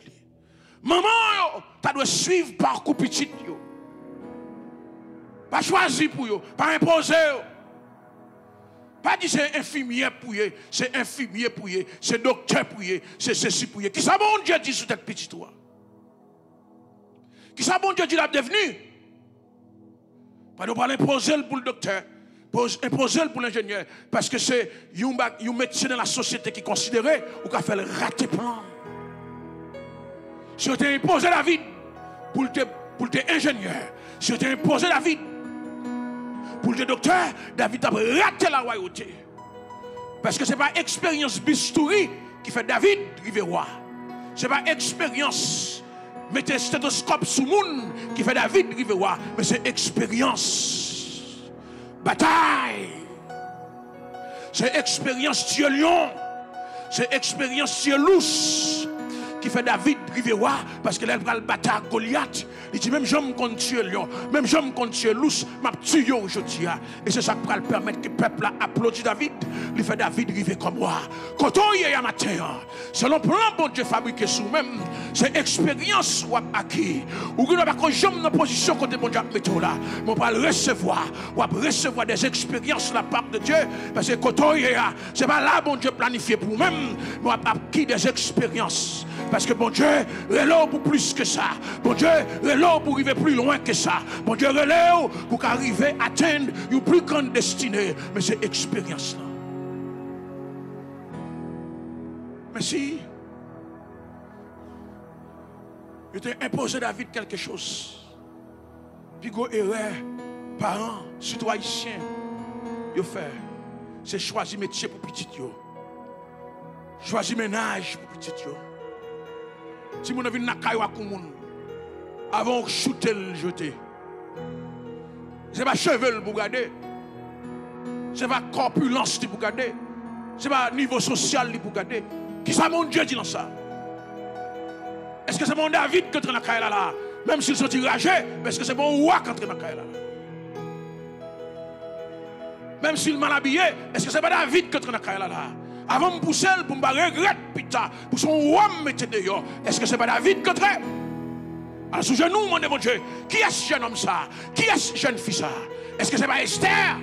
Maman, tu dois suivre par coup petit. Pas choisir pour eux, pas imposer. Pas dire c'est infirmier pour eux, c'est infirmier pour eux, c'est docteur pour eux, c'est ceci pour eux. Qui ça bon Dieu dit sous tête petite toi? Qui ça bon Dieu dit l'a devenu? Pas de parler imposer pour le docteur. Imposer pour l'ingénieur, parce que c'est un métier dans la société qui est considéré ou qui a fait le raté plan. Si tu as imposé la vie pour tes ingénieurs, si tu as imposé la vie pour tes docteurs, David a raté la royauté. Parce que ce n'est pas expérience bistouri qui fait David river roi. Ce n'est pas expérience mettre stéthoscope sous le monde qui fait David river roi, mais c'est expérience. Bataille. C'est expérience tuer lion. C'est expérience tuer lousse qui fait David river roi parce que là il va le battre Goliath. Il dit même j'aime qu'on tue lion, même j'aime qu'on tue lousse, m'a tué aujourd'hui. Et c'est ça qui va permettre que le peuple applaudisse David. Il fait David river comme roi. Quand on y est à matin, selon le plan bon Dieu fabriqué sous même, c'est expérience ou acquis. Ou que nous n'avons pas jamais dans position côté bon Dieu mettre là, mais on va recevoir des expériences de la part de Dieu parce que quand on y est, c'est pas là bon Dieu planifié pour nous-mêmes, mais on va acquis des expériences. Parce que bon Dieu est là pour plus que ça. Bon Dieu est là pour arriver plus loin que ça. Bon Dieu est là pour arriver à atteindre une plus grande destinée. Mais c'est expérience là. Mais si il t'a imposé David quelque chose, puis go erreur, parents, citoyens, il fait, c'est choisir métier pour petit yo. Choisir ménage pour petit yo. Si vous avez une nakaï ou moun, avant de shooter le jeter, c'est pas cheveux pour garder, c'est pas corpulence pour garder, c'est pas niveau social pour garder. Qui ça mon Dieu dit dans ça? Est-ce que c'est mon David qui entre dans la caille là? Même s'il sont tiragés, est-ce que c'est mon roi qui entre dans la caille là? Même s'il mal habillé, est-ce que c'est pas David qui entre dans la caille là? Avant de pousser pour me regretter putain pour son roi me mettre dehors. Est-ce que c'est pas David qui entre? Alors sous genou mon Dieu, qui est ce jeune homme ça? Qui est ce jeune fille ça? Est-ce que c'est pas Esther?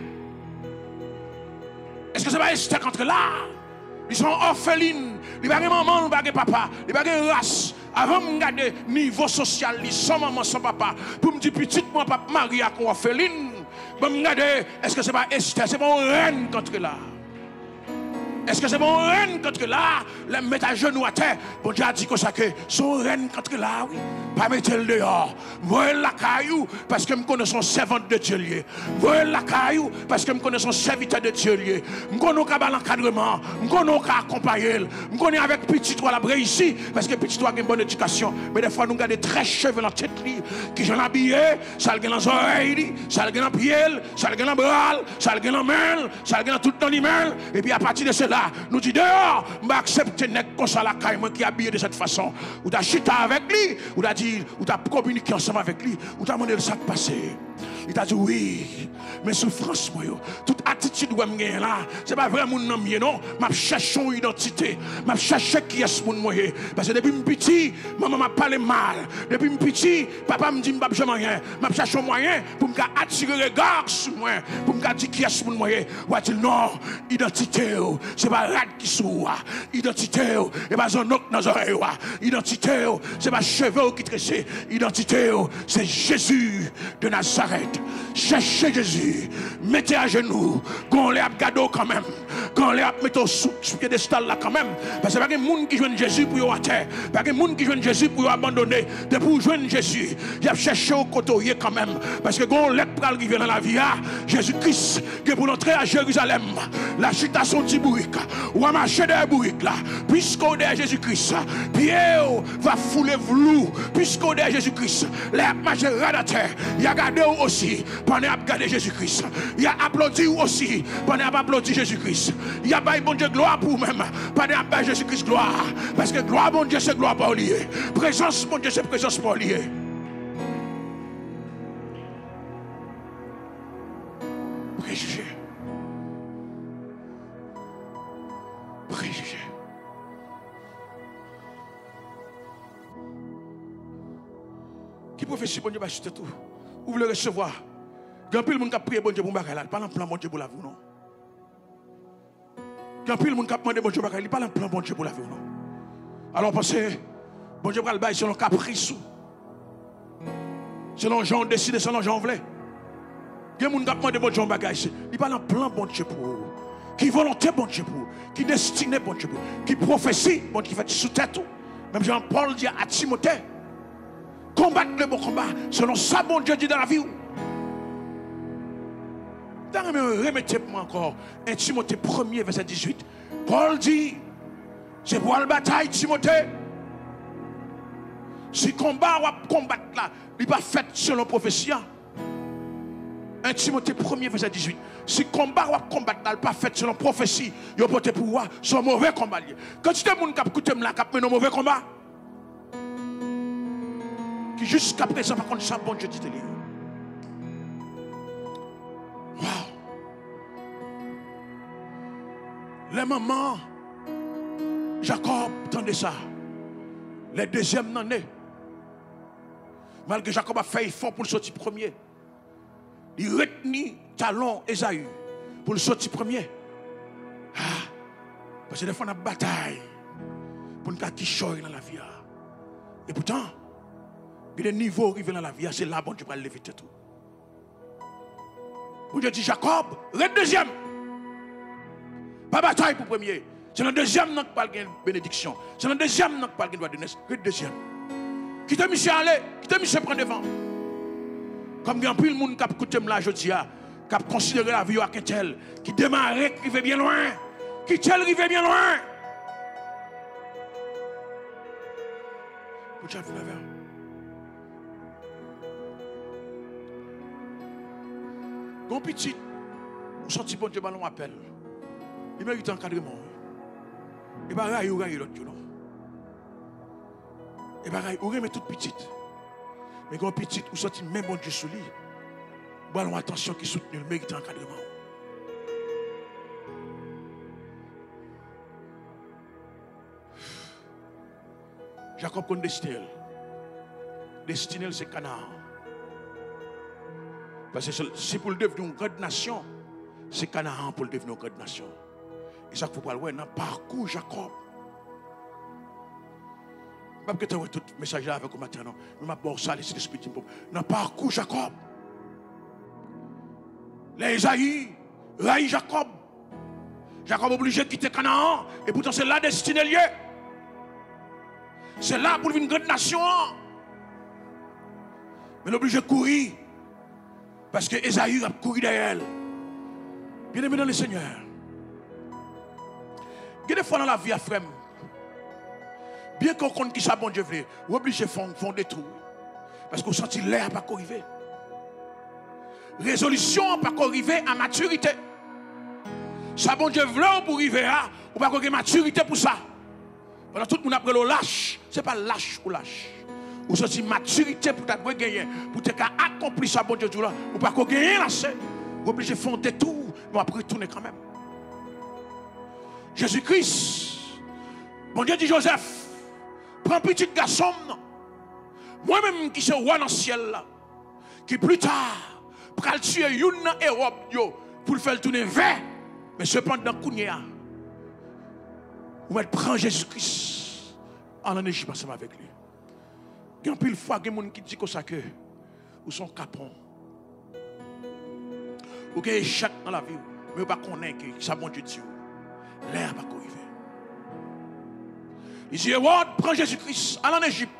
Est-ce que c'est pas Esther qui entre là? Ils sont orphelines, ils n'ont pas de maman, ils n'ont pas de papa, ils n'ont pas de race. Avant de regarder le niveau social, ils sont maman, sans papa. Pour me dire, petite, moi, papa, Marie, à orpheline. Je me regarder, est-ce que c'est pas Esther? C'est mon reine contre là. Est-ce que c'est mon reine contre là? Les mettre à genoux à terre. Bon Dieu a dit que son reine contre là, oui. Pas mettre le dehors. Voyez la caillou parce que je connais son servante de Dieu lié. Voyez la caillou parce que je connais son serviteur de Dieu lié. Je connais l'encadrement. Je connais accompagner. Je connais avec petit toi la ici parce que petit toi a une bonne éducation. Mais des fois nous gardons très cheveux dans la tête qui sont habillés, ça le dans les oreilles, ça le dans les pieds, ça le dans les bras, ça le dans les mains, ça le dans tout dans les mains. Et puis à partir de cela, nous dit dehors, je vais accepter comme ça la caille qui est habillé de cette façon. Ou t'as chita avec lui, ou t'as dit, ou t'as communiqué ensemble avec lui, ou t'as demandé le sac passé. Il t'a dit oui, mais souffrance, moi, toute attitude que je là, c'est pas vraiment mon nom, non. Je cherche une identité, je cherche qui est ce monde. Parce que depuis petit, maman m'a parlé mal. Depuis petit, papa me dit que je ne rien. Je cherche un moyen pour me attirer le regard sur moi, pour me dire qui est ce monde. Ou a-t-il non, identité, c'est pas rad qui sourd. Identité, c'est pas un autre dans les oreilles. Identité, c'est pas cheveux qui tressent. Identité, c'est Jésus de Nazareth. Cherchez Jésus, mettez à genoux, qu'on les abgado quand même. quand les a mis sous piédestal là quand même. Parce que pas de monde qui joue Jésus pour y à terre. Pas de monde qui joue Jésus pour y abandonner. De pour joindre Jésus, il a cherché au côté quand même. Parce que quand l'être pour arriver dans la vie, Jésus-Christ, qui pour entrer à Jérusalem, la citation de bourrique, ou à marcher des bourriques là, puisqu'on est à Jésus-Christ, Pierre va fouler vlou, puisqu'on est à Jésus-Christ, les marcher à la terre, il a gardé aussi, pendant à garder Jésus-Christ, il a applaudi aussi, pendant à applaudir Jésus-Christ, il a baillé bon Dieu gloire pour même, pendant à bailler Jésus-Christ gloire, parce que gloire bon Dieu c'est gloire pour lier, présence bon Dieu c'est présence pour lier. Préjugé. Préjugé. Qui prophétie, bon Dieu, va chuter tout. Vous voulez recevoir. Quand pile monde qui a prié, bon Dieu, pour m'bagaler, pas un plan, bon Dieu, pour la vie, non. Quand pile monde qui a demandé, bon Dieu, pour pas un plan, bon Dieu, pour la vie, non. Alors pensez, bon Dieu, pour le bail, selon caprice, selon Jean décidé, selon Jean voulait. Il y a des gens qui ont demandé bon Dieu bagage. Il pas un plan bon Dieu pour vous. Qui volonté bon Dieu pour vous. Qui destiné bon Dieu pour vous. Qui prophétie bon Dieu qui fait sous tête tout. Même Jean-Paul dit à Timothée, combattre le bon combat selon ça bon Dieu dit dans la vie. Remettez-moi encore 1 Timothée 1er verset 18. Paul dit, c'est pour la bataille Timothée. Si combat ou combattre là, il n'est pas fait selon prophétie. 1 Timothée 1er verset 18. Si combat ou combattre là, il n'est pas fait selon prophétie, il peut te pouvoir son mauvais combat. Quand tu as des gens qui écoutent là, qui ont un mauvais combat, qui jusqu'à présent, par contre, ça bon Dieu dit. Wow. Les mamans, Jacob tendait ça. Les deuxièmes n'en est. Malgré Jacob a fait effort pour le sortir premier. Il retenit talon Esaü pour le sortir premier. Ah, parce que des fois on a bataille pour ne pas quichoyer dans la vie. Et pourtant, il y a des niveaux arrivés dans la vie, c'est là bon Dieu va lever tout. Bon Dieu dit Jacob, reste deuxième. Pas bataille pour premier. C'est le deuxième qui parle de bénédiction. C'est le deuxième qui parle de droit de naissance. Reste deuxième. Qui t'a mis à aller, qui t'a mis à prendre devant. Comme il y a plus de monde qui a écouté là aujourd'hui, qui a considéré la vie à tel, qui démarrait, qui va bien loin, qui tel arrive bien loin. Vous avez vu Gon petit, vous sortez bon Dieu ballon appel. Il mérite encadrement. Et bah raille ou raille l'autre non. Et bah raille ou remet toute petite. Mais gon petit, vous sortez même bon Dieu sous lui. Ballon attention qui soutenu, il mérite encadrement. Jacob connaît destiné. Destiné c'est Canaan. Parce que si pour le devenir une grande nation, c'est Canaan pour le devenir une grande nation. Et ça, il faut parler dans le parcours Jacob. Je ne vais pas vous tout le message là avec vous maintenant. Je vais vous ça, l'esprit dans le parcours Jacob. Les Isaïe, raï Jacob. Jacob est obligé de quitter Canaan. Et pourtant, c'est là destiné lié. C'est là pour une grande nation. Mais il est obligé de courir. Parce que Esaü a couru derrière elle. Bien aimé dans le Seigneur. Il y a des fois dans la vie à frère. Bien qu'on compte qui ça bon Dieu veut, vous obligez de faire des trous. Parce que vous sentez l'air pas arriver. Résolution pas arriver à maturité. Ça bon Dieu veut pour arriver à, ou pas avoir maturité pour ça. Pendant tout le monde après le lâche, ce n'est pas lâche ou lâche. Ou c'est maturité pour t'avoir gagné, pour te accomplir ça bon Dieu là, ou pas qu'on gagne là c'est. Vous obligez de faire des tours, mais après retourner quand même. Jésus-Christ, bon Dieu dit Joseph, prends petit garçon, moi-même qui suis roi dans le ciel là, qui plus tard, pour le tuer une Europe pour le faire tourner vers, mais cependant, Kounia, vous prendre Jésus-Christ en Égypte ensemble avec lui. Il y a une fois des gens qui disent que vous sont capons. Vous avez échec dans la vie, mais vous ne connaissez pas que ça bon Dieu dit. l'air pas arrivé. Il dit, Howard, prends Jésus-Christ, allez en Égypte.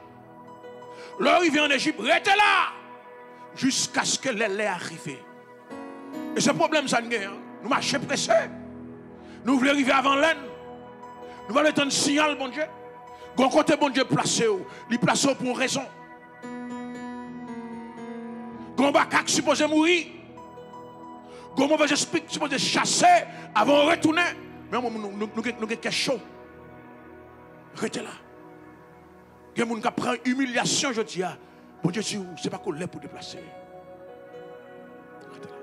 L'heure il vient en Égypte, restez là, jusqu'à ce que l'air arrive. Et ce problème, ça nous gagne. Nous marchons pressés. Nous voulons arriver avant l'aine. Nous voulons être un signal, bon Dieu. Quand côté bon Dieu placé, il place pour une raison. Quand Bakak supposé mourir. Quand mauvais esprit supposé chasser avant de retourner. Mais nous avons quelque chose. Restez là. Il y a des gens qui prennent humiliation, je dis. Bon Dieu, ce n'est pas qu'on l'est pour déplacer. Restez là.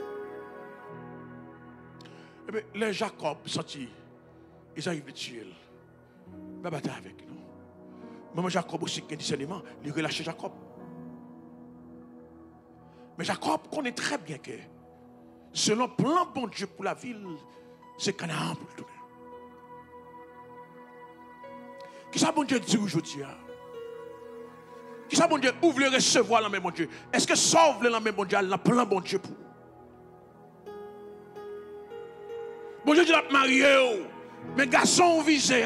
Eh bien, les Jacob sortis, ils arrivent à tuer. Ils ne bataille avec nous. Maman Jacob aussi qui a discernement, il relâche Jacob. Mais Jacob connaît très bien que selon le plan bon Dieu pour la ville, c'est Canaan pour le tourner. Qui ça bon Dieu dit aujourd'hui? Qui ça bon Dieu ouvre le recevoir la main bon Dieu? Est-ce que sauve la main bon Dieu, le plan bon Dieu pour? Bon Dieu dit la marié, mais garçon visé.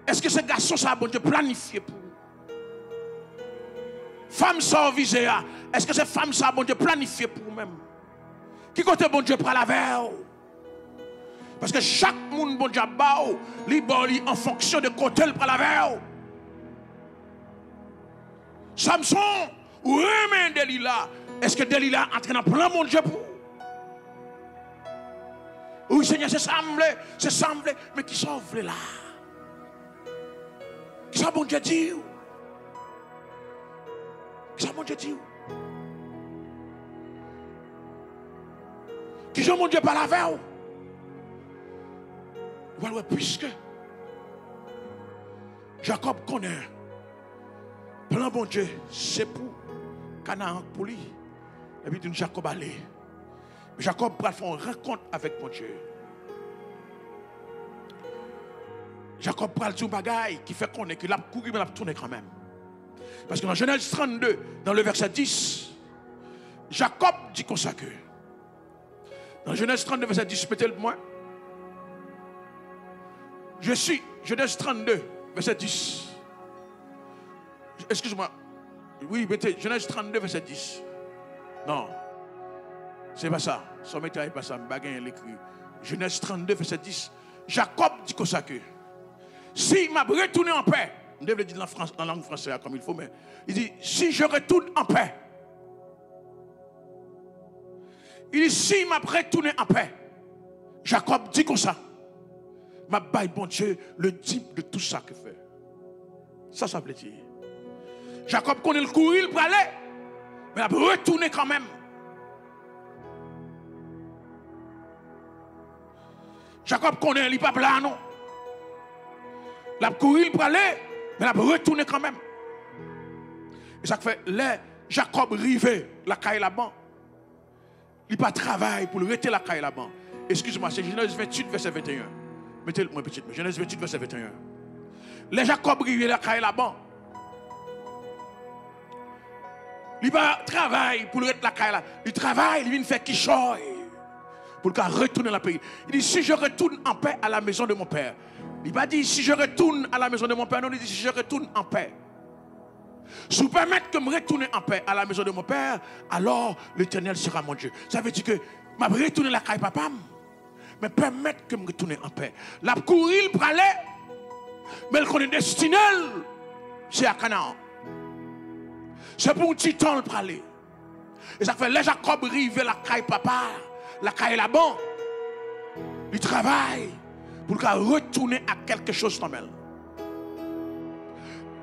Est-ce que ce garçon ça bon Dieu planifié pour? Femme ça visé. Est-ce que cette femme ça bon Dieu planifié pour vous-même? Qui côté bon Dieu prend la verre? Parce que chaque monde bon Dieu bao, li en fonction de côté le prend la verre. Samson ou remet Delilah. Est-ce que Delilah entre dans plan mon Dieu pour? Oui Seigneur, c'est semblé, mais qui sauve là? Qui ça bon Dieu dit? Qui ça bon Dieu dit? Qui j'en mon Dieu par la veille? Voilà, puisque Jacob connaît, plan bon Dieu, c'est pour Canaan pour lui. Et puis Jacob allait. Jacob va faire une rencontre avec mon Dieu. Jacob va dire un bagaille qui fait qu'on est qu'il a couru, mais il a tourné quand même. Parce que dans Genèse 32, dans le verset 10, Jacob dit comme ça que. Dans Genèse 32, verset 10, mettez-le moi. Je suis, Genèse 32, verset 10. Excuse-moi. Oui, mettez, Genèse 32, verset 10. Non. C'est pas ça. Son métier n'est pas ça. Je l'écrit. Genèse 32, verset 10. Jacob dit comme ça que. Si m'a retourné en paix, je devrais dire en langue française comme il faut, mais il dit, si je retourne en paix. Il dit, si m'a retourné en paix. Jacob dit comme ça. M'a baille bon Dieu le type de tout ça qu'il fait. Ça veut dire. Jacob connaît le courir, il peut aller, mais il a retourné quand même. Jacob connaît, il n'est pas blanc, non. Il a couru, il peut aller, mais il a retourné quand même. Et ça fait, là, Jacob rivé la caille là-bas. Il n'a pas travail pour le rester la caille là-bas. Excuse-moi, c'est Genèse 28, verset 21. Mettez-le moi petit, Genèse 28, verset 21. Les Jacob rivé la caille là-bas. Il n'a pas travail pour le rester la caille là. Il travaille, il vient faire quichoy pour le retourner dans le pays. Il dit, si je retourne en paix à la maison de mon père. Il n'a pas dit, si je retourne à la maison de mon père. Non, il dit, si je retourne en paix. Si vous permettez que je retourne en paix à la maison de mon père, alors l'Éternel sera mon Dieu. Ça veut dire que je vais retourner à la caille papa, mais permettre que je retourne en paix. La courir pour aller, mais le connaît destiné, c'est à Canaan. C'est pour un petit temps pour aller. Et ça fait, les Jacob rive la caille papa, la caille là-bas. Il travaille pour retourner à quelque chose comme elle.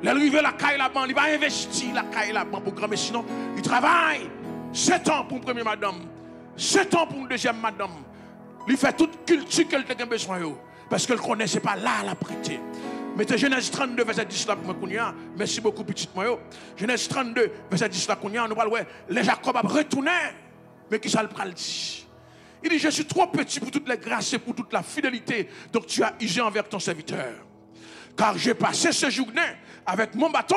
Il arrive la caille là-bas, il va investir la caille là-bas pour grand, mais sinon, il travaille 7 ans pour une première madame, 7 ans pour une deuxième madame. Il fait toute culture qu'elle a besoin. Parce qu'elle ne connaissait pas là la prêter. Mettez Genèse 32, verset 10 là pour moi. Merci beaucoup, petite moi. Genèse 32, verset 10 là pour nous parlons, les Jacob a retourné. Mais qui ça le pral dit? Il dit, je suis trop petit pour toutes les grâces et pour toute la fidélité. Donc tu as usé envers ton serviteur. Car j'ai passé ce journée avec mon bâton.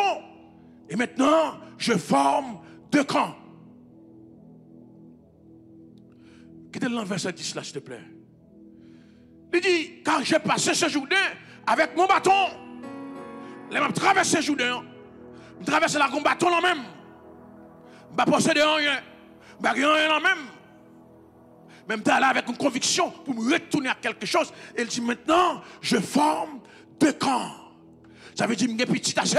Et maintenant, je forme 2 camps. Quittez le verset 10 là, s'il te plaît. Il dit, car j'ai passé ce Jourdain avec mon bâton. Je vais traverser ce Jourdain. Je traverse la con bâton là même. Je ne posséder rien. Je ne rien là même. Même temps là avec une conviction pour me retourner à quelque chose. Et il dit maintenant, je forme 2 camps. Ça veut dire que je suis petit assez,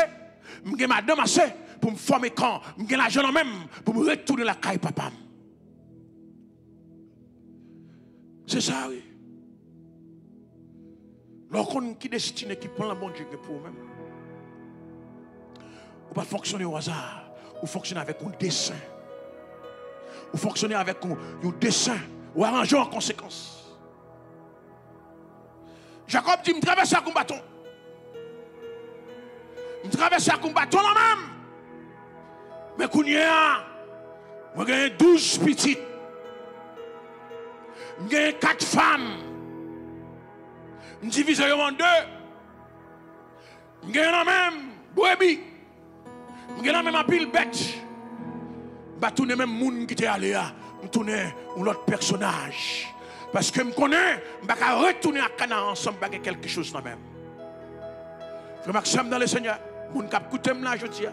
je suis madame assez pour me former camp. Je suis l'argent là même pour me retourner la caille papa. C'est ça, oui. Lorsqu'on qui destine, qui prend la bonne Dieu pour vous-même. Vous ne pas fonctionner au hasard. Vous fonctionnez avec un dessin. Vous fonctionnez avec un dessin. Ou arrangez en conséquence. Jacob dit, je traverse un bâton. Je traverse un bâton là-même. Mais quand je gagne 12 petites. Je gagne 4 femmes. Je divise en 2. Je gagne la même brebis. Je gagne la même pile bête. Je tourne même monde qui était allé là. Je tourne un autre personnage. Parce que je connais, je vais retourner à Canaan ensemble avec quelque chose là même. Frère Maxime dans le Seigneur, mon cap écouter là je dis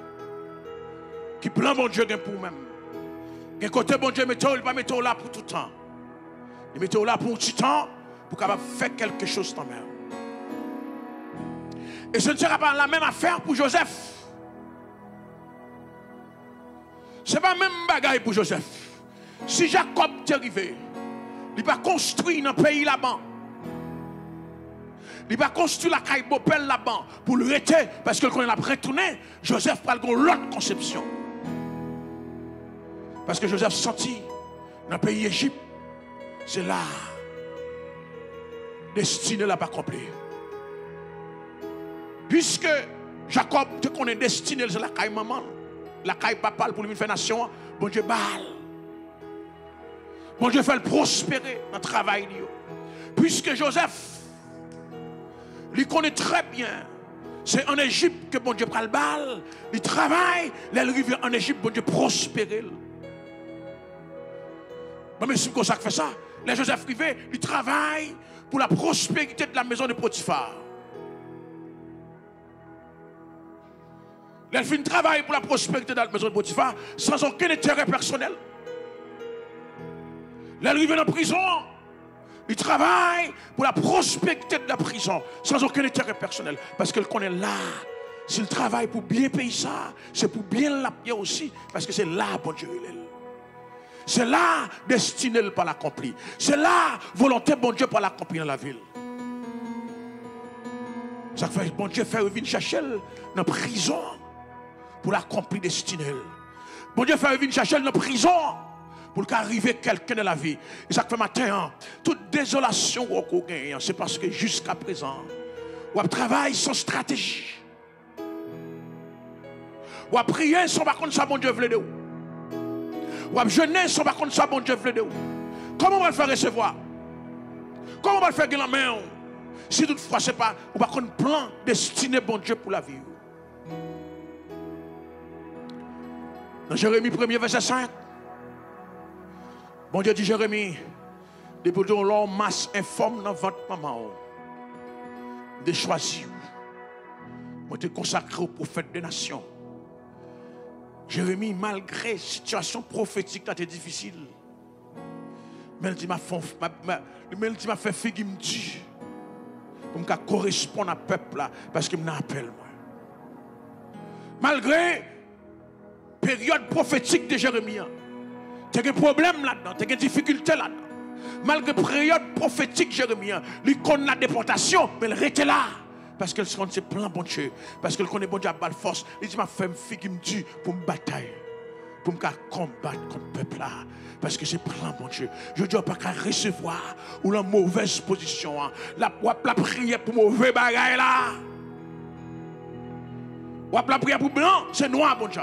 qui plan bon Dieu pour vous-même. Quel côté bon Dieu mettez pas mettre là pour tout le temps. Il mettez là pour un petit temps pour capable faire quelque chose là même. Et ce ne sera pas la même affaire pour Joseph. Ce n'est pas la même bagaille pour Joseph. Si Jacob est arrivé, il va construire dans le pays là-bas. Il va construire la caille Bopel là-bas pour le rester parce que quand il a retourné, Joseph prend l'autre conception. Parce que Joseph sentit dans le pays Égypte, c'est là, destiné là pas accompli. Puisque Jacob te connaît destiné, c'est la caille maman, la caille papa pour lui faire nation, bon Dieu balle. Bon Dieu fait le prospérer dans le travail. Puisque Joseph, il connaît très bien, c'est en Égypte que bon Dieu prend le bal, il travaille, il arrive en Égypte, bon Dieu prospérer. Mais c'est comme ça qu'il fait ça. Les Joseph Rivet, il travaille pour la prospérité de la maison de Potiphar. Il fait un travail pour la prospérité de la maison de Potiphar sans aucun intérêt personnel. Il arrive dans la prison. Il travaille pour la prospérité de la prison sans aucun intérêt personnel. Parce qu'il connaît là. S'il travaille pour bien payer ça, c'est pour bien la payer aussi. Parce que c'est là, bon Dieu, il est. C'est là, destiné par l'accompli. C'est là, volonté, bon Dieu, par l'accompli dans la ville. Ça fait, bon Dieu, fait venir chercher dans la prison pour l'accompli destiné. Bon Dieu, fait venir chercher dans la prison pour qu'arrive quelqu'un dans la vie. Et ça fait matin, toute désolation qu'on gagne, c'est parce que jusqu'à présent, on travaille sans stratégie. On prier sans par contre ça, bon Dieu, veut de où. On jeûner sans par contre ça, bon Dieu, veut de où. Comment on va le faire recevoir? Comment on va le faire gagner la main? Si toutefois, ce n'est pas un plan destiné, bon Dieu, pour la vie. Dans Jérémie 1er, verset 5, bon Dieu dit Jérémie, depuis que l'homme masse informe dans votre maman, de choisir, moi te consacrer au prophète des nations. Jérémie, malgré la situation prophétique qui était difficile, mais il dit m'a fait figue, il me dit, pour me correspondre à peuple là, parce qu'il m'appelle moi. Malgré période prophétique de Jérémie, tu as des problèmes là-dedans, tu as des difficultés là-dedans. Malgré période prophétique de Jérémie, il connaît la déportation, mais il reste là. Parce qu'elle se rend ses plans, bon Dieu. Parce qu'elle connaît bon Dieu à balle force. Il dit, ma femme, fille qui me dit pour me batailler. Pour me combattre comme peuple là. Parce que c'est plan, bon Dieu. Je ne dois pas qu'à recevoir ou la mauvaise position. La prière pour mauvais bagaille là. La prière pour blanc, c'est noir, bon Dieu.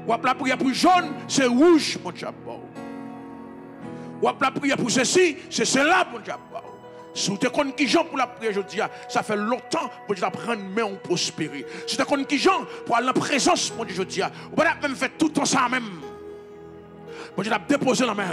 La prière pour jaune, c'est rouge, bon Dieu. La prière pour ceci, c'est cela, bon Dieu. Si vous êtes qui gens pour la prière, je dis, ça fait longtemps que vous avez prendre main pour prospérer. Si vous êtes qui gens pour aller en présence, mon Dieu, je dis, vous avez même fait tout le temps ça même. Bon Dieu, t'as déposé la main.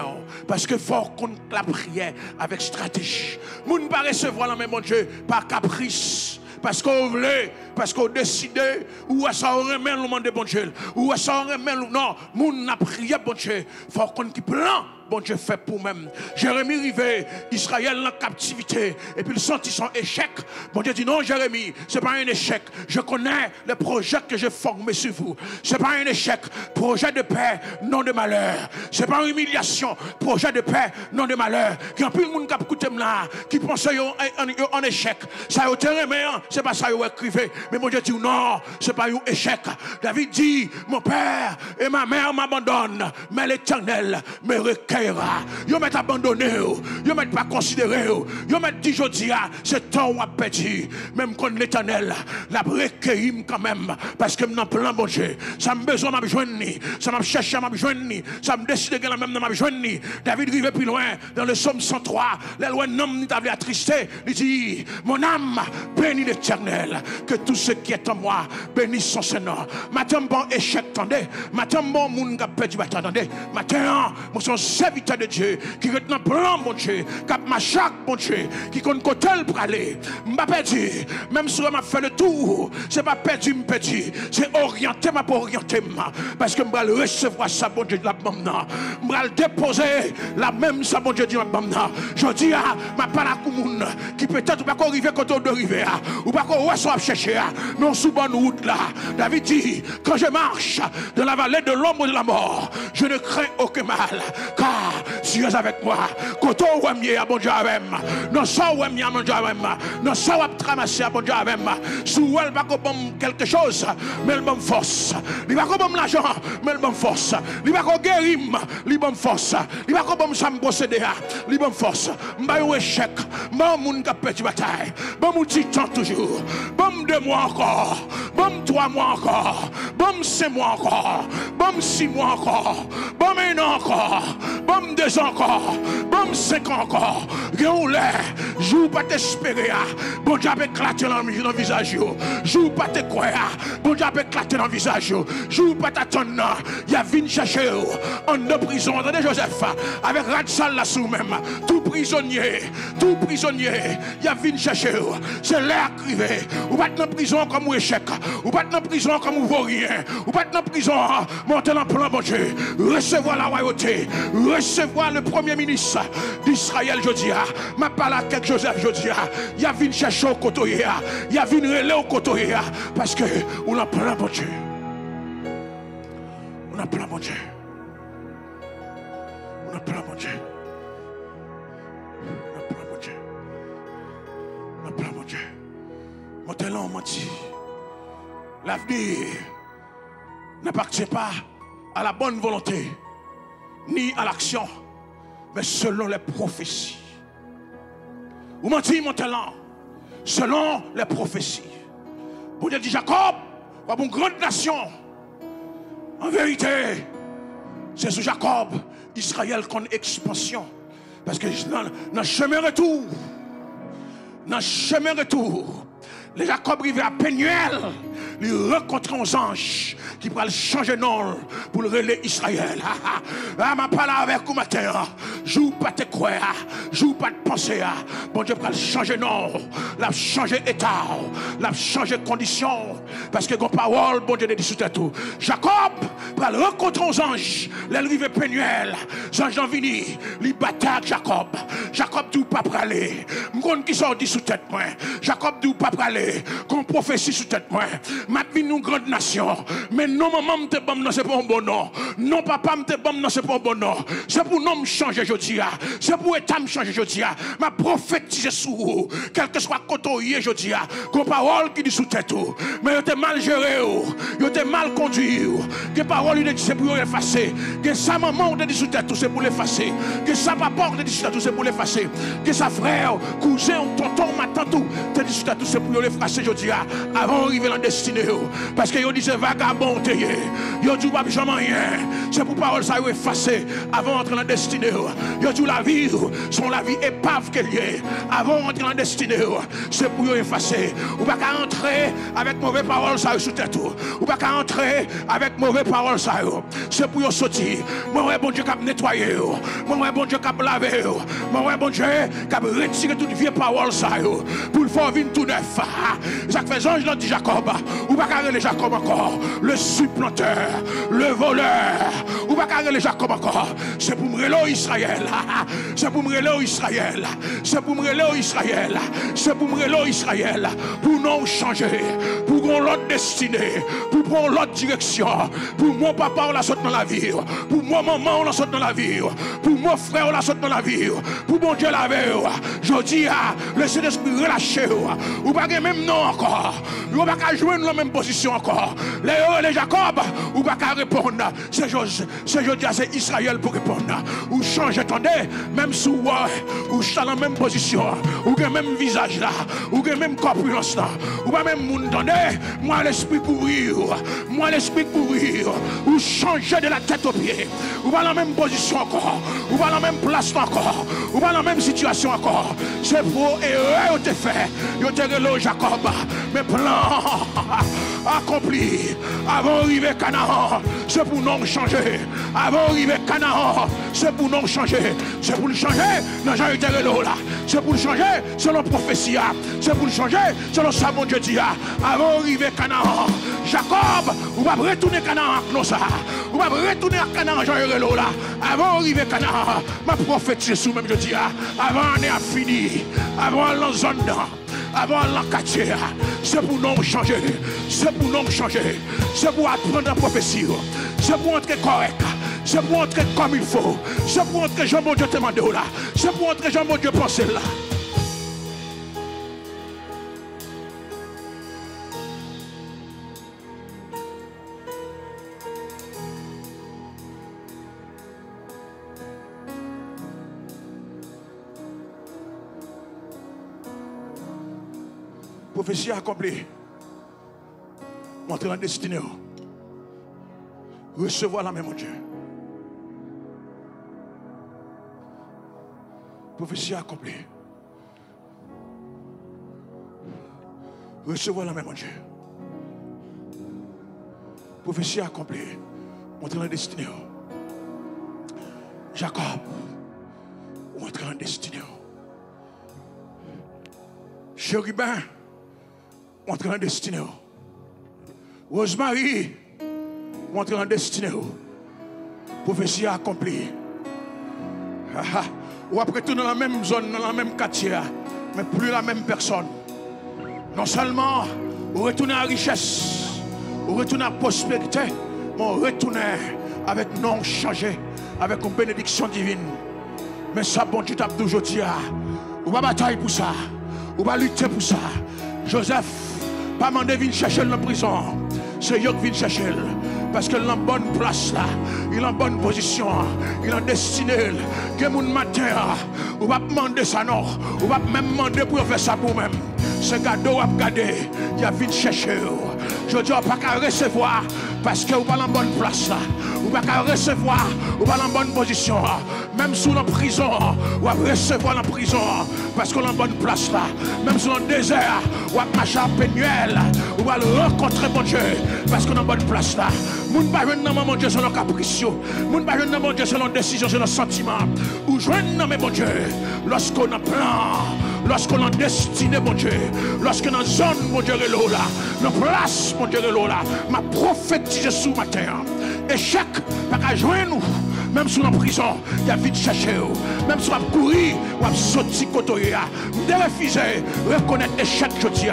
Parce que faut qu'on la prière avec stratégie. Moun ne pas recevoir la main, mon Dieu, par caprice. Parce qu'on voulait, parce qu'on décidait, ou ça aurait même le monde de bon Dieu, ou ça aurait même, non, moun n'a prié, bon Dieu. Faut qu'on qui plan. Bon Dieu fait pour même. Jérémie rivé, Israël en captivité, et puis il sentit son échec. Bon Dieu dit non, Jérémie, c'est pas un échec. Je connais les projets que j'ai formés sur vous. C'est pas un échec. Projet de paix, non de malheur. C'est pas une humiliation. Projet de paix, non de malheur. Qui en plus le monde qui a écouté là, qui pense en échec. Ça a été remis, c'est pas ça qu'il écrivait. Mais mon Dieu dit non, c'est pas un échec. David dit, mon père et ma mère m'abandonnent, mais l'Éternel me recueille. Yo met abandonné, yo met pas considéré, yo met dit jodi c'est temps ou a perdu. Même quand l'Éternel la recueilli quand même parce que m'en plan bon Dieu. Ça me besoin m'a joindre, ça m'a cherché m'a joindre, ça me décide que la même m'a joindre. David rive plus loin dans le psaume 103, les loin n'homme ni t'avait attristé, il dit mon âme bénit l'Éternel, que tout ce qui est en moi bénisse son Seigneur. Matin bon échec attendez, matin bon moun qui a perdu attendez, matin mon son serviteur de Dieu qui est dans plan mon Dieu, qui a machaque mon Dieu, qui compte côté pour aller. M'a perdu, même si m'a fait le tour, c'est pas perdu, m'a perdu, c'est orienté m'a pas orienté parce que m'a recevoir ça bon Dieu de la maintenant, m'a déposer la même ça bon Dieu dit maintenant. Je dis m'a pas la commune qui peut-être pas arriver quand on doit arriver ou pas qu'on va chercher mais on sous bonne route là. David dit quand je marche dans la vallée de l'ombre de la mort, je ne crains aucun mal. Car si tu es avec moi, quand on va mieux à bon Dieu avec moi, non ça on va mieux à bon Dieu avec moi, non ça on va ramasser à bon Dieu avec moi. Si on va pas quelque chose, mais le bon force. Il va pas l'argent, mais le bon force. Il va pas guérir, le bon force. Il va pas ça me posséder, le bon force. M'ba un échec, m'ba moun qui perdu bataille, m'ba mon titan toujours, m'ba 2 mois encore, m'ba 3 mois encore, m'ba 5 mois encore, m'ba 6 mois encore, m'ba 1 an encore. Bon 2 ans encore, bon 5 ans encore, que l'air, joue pas t'espérer, bon Dieu a éclaté dans le visage, joue pas te croire, bon Dieu a éclaté dans le visage, joue pas t'attendre, il y a venu chercher en de prison, attendez Joseph, avec Radsal là sous même, tout prisonnier, il y a venu chercher, c'est l'air crivé, ou pas dans prison comme ou échec, ou pas dans prison comme ou vaurien, ou pas dans prison, monter dans plan bon Dieu, recevoir la royauté, recevoir le premier ministre d'Israël, je dis, ma parle à quelque Joseph, je dis, il y a venu chercher au côté, il y a venu relayer au côté, parce que on a plein bon Dieu. On a plein bon Dieu. On a plein bon Dieu. On a plein bon Dieu. On a plein bon Dieu. Mon talent m'a dit, l'avenir n'appartient pas à la bonne volonté ni à l'action, mais selon les prophéties. Vous m'en dites mon talent, selon les prophéties. Vous avez dit Jacob, comme une grande nation. En vérité, c'est sous Jacob, Israël qu'on expansion. Parce que dans le chemin retour, les Jacob arrivés à Pénuel, ils rencontrent un ange qui pourra changer de nom pour le relais Israël. Ma parole avec vous matin, joue pas te croire, joue pas de penser. Bon Dieu pourra changer de nom, la changer d'état, la changer de condition. Parce que la parole, bon Dieu, dit tout. Jacob pourra rencontrer un ange, l'arrivée Pénuel, les anges ont venu, ils battent Jacob. Jacob dit pas pour aller. M'gon qui sort dit sous tête moi. Jacob dit pas pour aller. Qu'on prophétie sous tête moi. Ma vie nous grande nation. Mais non maman m'te bon non c'est pas un bon nom. Non papa m'te bon non c'est pas un bon nom. C'est pour non me changer aujourd'hui. C'est pour état me changer aujourd'hui. Ma prophétise sous vous. Quel que soit côté aujourd'hui. Qu'on parole qui dit sous tête. Mais vous êtes mal géré. Vous êtes mal conduit. Que parole il dit c'est pour effacer. Que sa maman dit sous tête c'est pour l'effacer. Que sa papa dit sous tête c'est pour l'effacer. Que sa frère, cousin, tonton, ma tante, dit sous tête c'est pour l'effacer aujourd'hui. Avant d'arriver dans le destin. destinée. Parce que vous dites vagabond, vous dites pas jamais rien. C'est pour parole ça effacer avant d'entrer dans la destinée. Vous dites la vie, sont la vie épave qu'elle est. Avant d'entrer dans la destinée, c'est pour vous effacer. Vous ne pouvez pas entrer avec mauvaise parole ça sous tête. Vous ne pouvez pas entrer avec mauvaise parole ça. C'est pour vous sortir. Moi, bon Dieu, qui a nettoyé. Moi, bon Dieu, qui a lavé. Moi, bon Dieu, qui a retiré toute vieille parole ça. Pour le faire venir tout neuf. Ça fait ange dans dit Jacob. Ou pas carrer Jacob encore. Le supplanteur, le voleur. Ou pas carrer Jacob encore. C'est pour me reler Israël. C'est pour me reler Israël. C'est pour me reler Israël. C'est pour me reler Israël. Pour non changer. Pour qu'on l'autre destinée. Pour prendre l'autre direction. Pour mon papa on la saute dans la vie. Pour moi maman on la saute dans la vie. Pour mon frère on la saute dans la vie. Pour mon Dieu la veille. Je dis le Saint-Esprit relâché. Ou pas même non encore. Ou pas qu'à jouer dans la même position encore. Les Jacob, ou pas qu'à répondre. C'est c'est Israël pour répondre. Ou change, attendez, même sous ou dans la même position. Ou le même visage là. Ou le même corpulence là. Ou pas même monde, attendez. Moi l'esprit courir. Moi l'esprit courir. Ou changer de la tête aux pieds. Ou pas dans la même position encore. Ou pas dans la même place encore. Ou pas dans la même situation encore. C'est pour erreur te fait. Yo te relo Jacob. Mes plans accomplis avant d'arriver à Canaan. C'est pour non changer. Avant d'arriver à Canaan. C'est pour non changer. C'est pour le changer. Non, j'ai été relo là. C'est pour le changer selon prophétie. C'est pour le changer selon ça mon Dieu dit. Avant d'arriver à Canaan. Jacob, on va retourner à Canaan comme ça. On va retourner à Canaan, j'ai relo là. Avant d'arriver à Canaan. Ma prophétie sous même je dis. Avant on est fini. Avant la zone avant l'enquêter, c'est pour nous changer, c'est pour nous changer, c'est pour apprendre la prophétie, c'est pour entrer correct, c'est pour entrer comme il faut, c'est pour entrer Jean mon Dieu te demande là, c'est pour entrer Jean mon Dieu penser là. Prophétie accomplie. Montrer la destinée. Recevoir la main, mon Dieu. Prophétie accomplie. Recevoir la main, mon Dieu. Prophétie accomplie. Montrer la destinée. Jacob. Montrer la destinée. Chérubin. Montrer la destinée. Rosemary, montrer la destinée. Prophétie accomplie. Ou après tout dans la même zone, dans la même quartier, mais plus la même personne. Non seulement vous retournez à la richesse, vous retournez à la prospérité, mais vous retournez avec nom changé, avec une bénédiction divine. Mais ça, bon Dieu, t'as toujours dit, vous va batailler pour ça, vous va lutter pour ça. Joseph, pas demander de chercher dans la prison. C'est eux qui viennent chercher. Parce qu'il est en bonne place là. Il est en bonne position. Il est en destinée. Que mon matin, on va demander ça non. On va même demander pour faire ça pour vous-même. Ce cadeau à regarder, il a vite chercher. Je dis, on ne peut pas recevoir parce que vous pas en bonne place là. Vous ne pouvez pas recevoir, vous pas en bonne position. Même sous la prison, vous allez recevoir la prison parce qu'on est en bonne place là. Même sous le désert, vous allez marcher à Pénuel, vous allez rencontrer mon Dieu parce qu'on est en bonne place là. Vous ne pouvez pas mon Dieu selon caprice. Vous ne pouvez pas mon Dieu selon décision, selon sentiment. Vous joignez mon Dieu lorsqu'on a plan. Lorsqu'on est destiné, mon Dieu, lorsqu'on est en zone, mon Dieu, est là, la place, mon Dieu, est là, ma prophétise sous ma terre. Échec, pas qu'à joindre nous, même sous la prison, il y a vite cherché, même si on a couru, on a sauté côté, on a refusé, reconnaître échec, je dis,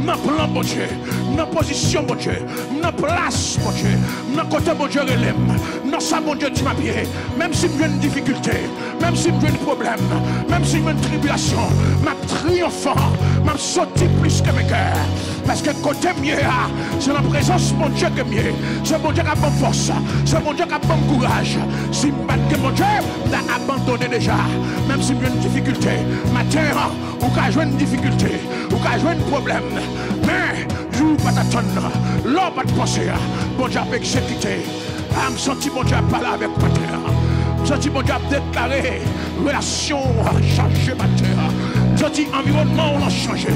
mon plan, mon Dieu, mon position, mon Dieu, mon place, mon Dieu, mon côté, mon Dieu, relève, non, ça, mon Dieu, tu m'as bien, même si je une difficulté, même si je un problème, même si je une tribulation, ma triomphant, m'a sauté plus que mes cœurs. Parce que côté mieux, c'est la présence de mon Dieu que mieux. C'est mon Dieu qui a bonne force. C'est mon Dieu qui a bon courage. Si je mon Dieu, t'a abandonné déjà. Même si il y a une difficulté. Matin, ou qu'à jouer une difficulté. Ou qu'à jouer un problème. Mais, je ne vais pas t'attendre. L'homme va te penser. Mon Dieu a exécuté. Je me sens mon Dieu a parlé avec ma terre. Je me sens mon Dieu a déclaré. Relation a changé ma terre. Je dis environnement on a changé,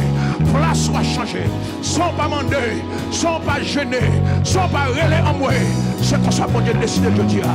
place a changé, sans pas demander, sans pas gêner, sans pas relayer en moi. C'est comme ça que mon Dieu décide de dire.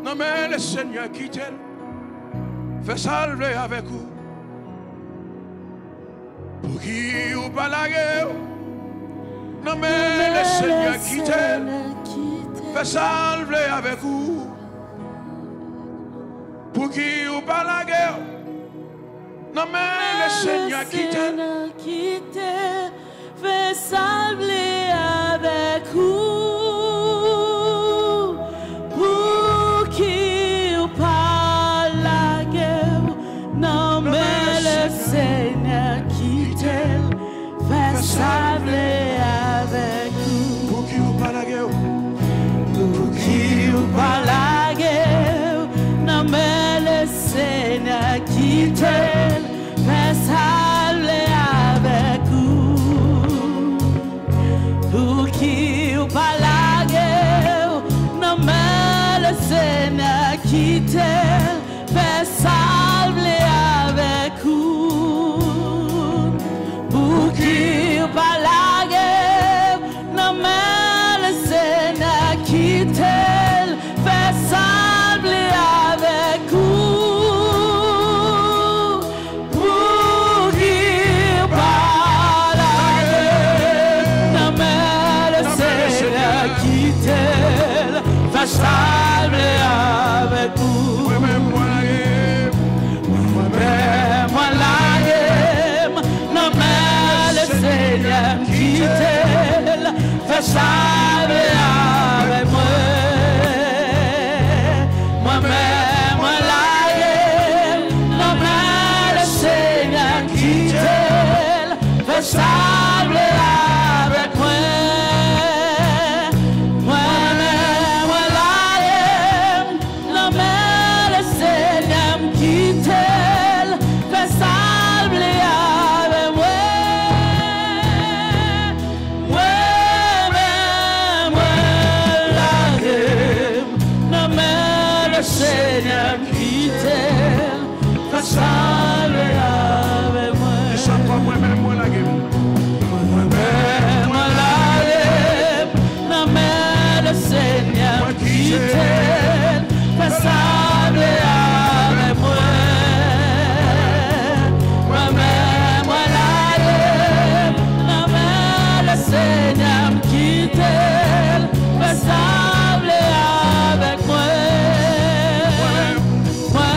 Non mais le Seigneur quitte, fait salver avec vous. Pour qui ou pas la guerre. Non mais le Seigneur quitte, fait salver avec vous. Pour qui ou pas la guerre. Non mais le Seigneur quitte, fait salver avec vous. Salver avec vous. Pour qui ou pas la guerre. Pour qui ou pas la guerre. Non mais le Seigneur qui t'aime fait salver avec vous. Pour qui ou pas la guerre. Non mais le Seigneur qui t'aime fait salver avec vous. Pour qui pas la guerre, non mais le Seigneur qui t'aime fait sembler avec vous. Pour qui pas la guerre, non mais le Seigneur qui t'aime fait sembler avec vous. Moi la guerre, non mais le Seigneur qui t'aime fait salver avec moi. Moi-même, moi la guerre, non mais le Seigneur qui t'aime fait salver avec moi. Moi-même, moi la guerre, non mais le Seigneur qui t'aime fait salver avec moi. Seigneur qui t'aime, fait salver avec moi. Et ça pas moi-même, moi la guerre. Moi-même, moi la guerre. Non mais le Seigneur qui t'aime, fait salver avec moi. Moi-même, moi la guerre. Non mais le Seigneur qui t'aime, fait salver avec moi. Avec moi,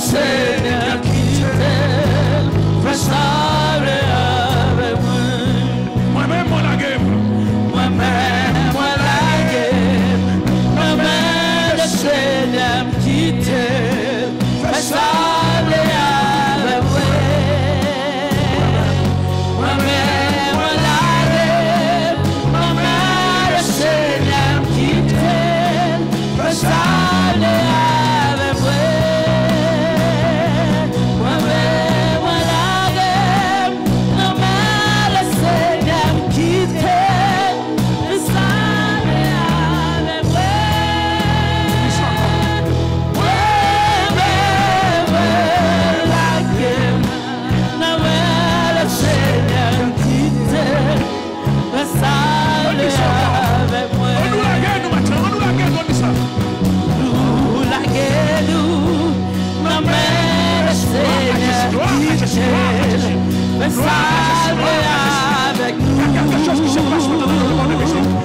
Seigneur qui t'aime, fais sable avec moi. Moi-même, moi la game. Moi-même, moi la game. Moi-même, le Seigneur qui t'aime, fais sable avec moi. Moi-même, moi la game. Moi-même, le Seigneur qui t'aime, fais sable avec moi. Moi-même, moi la game. Moi-même, le Seigneur qui t'aime, fais sable avec moi. On nous la gagne, nous maintenant, on nous la gagne, on dit ça. Il y a quelque chose qui se passe maintenant dans le monde de Messie.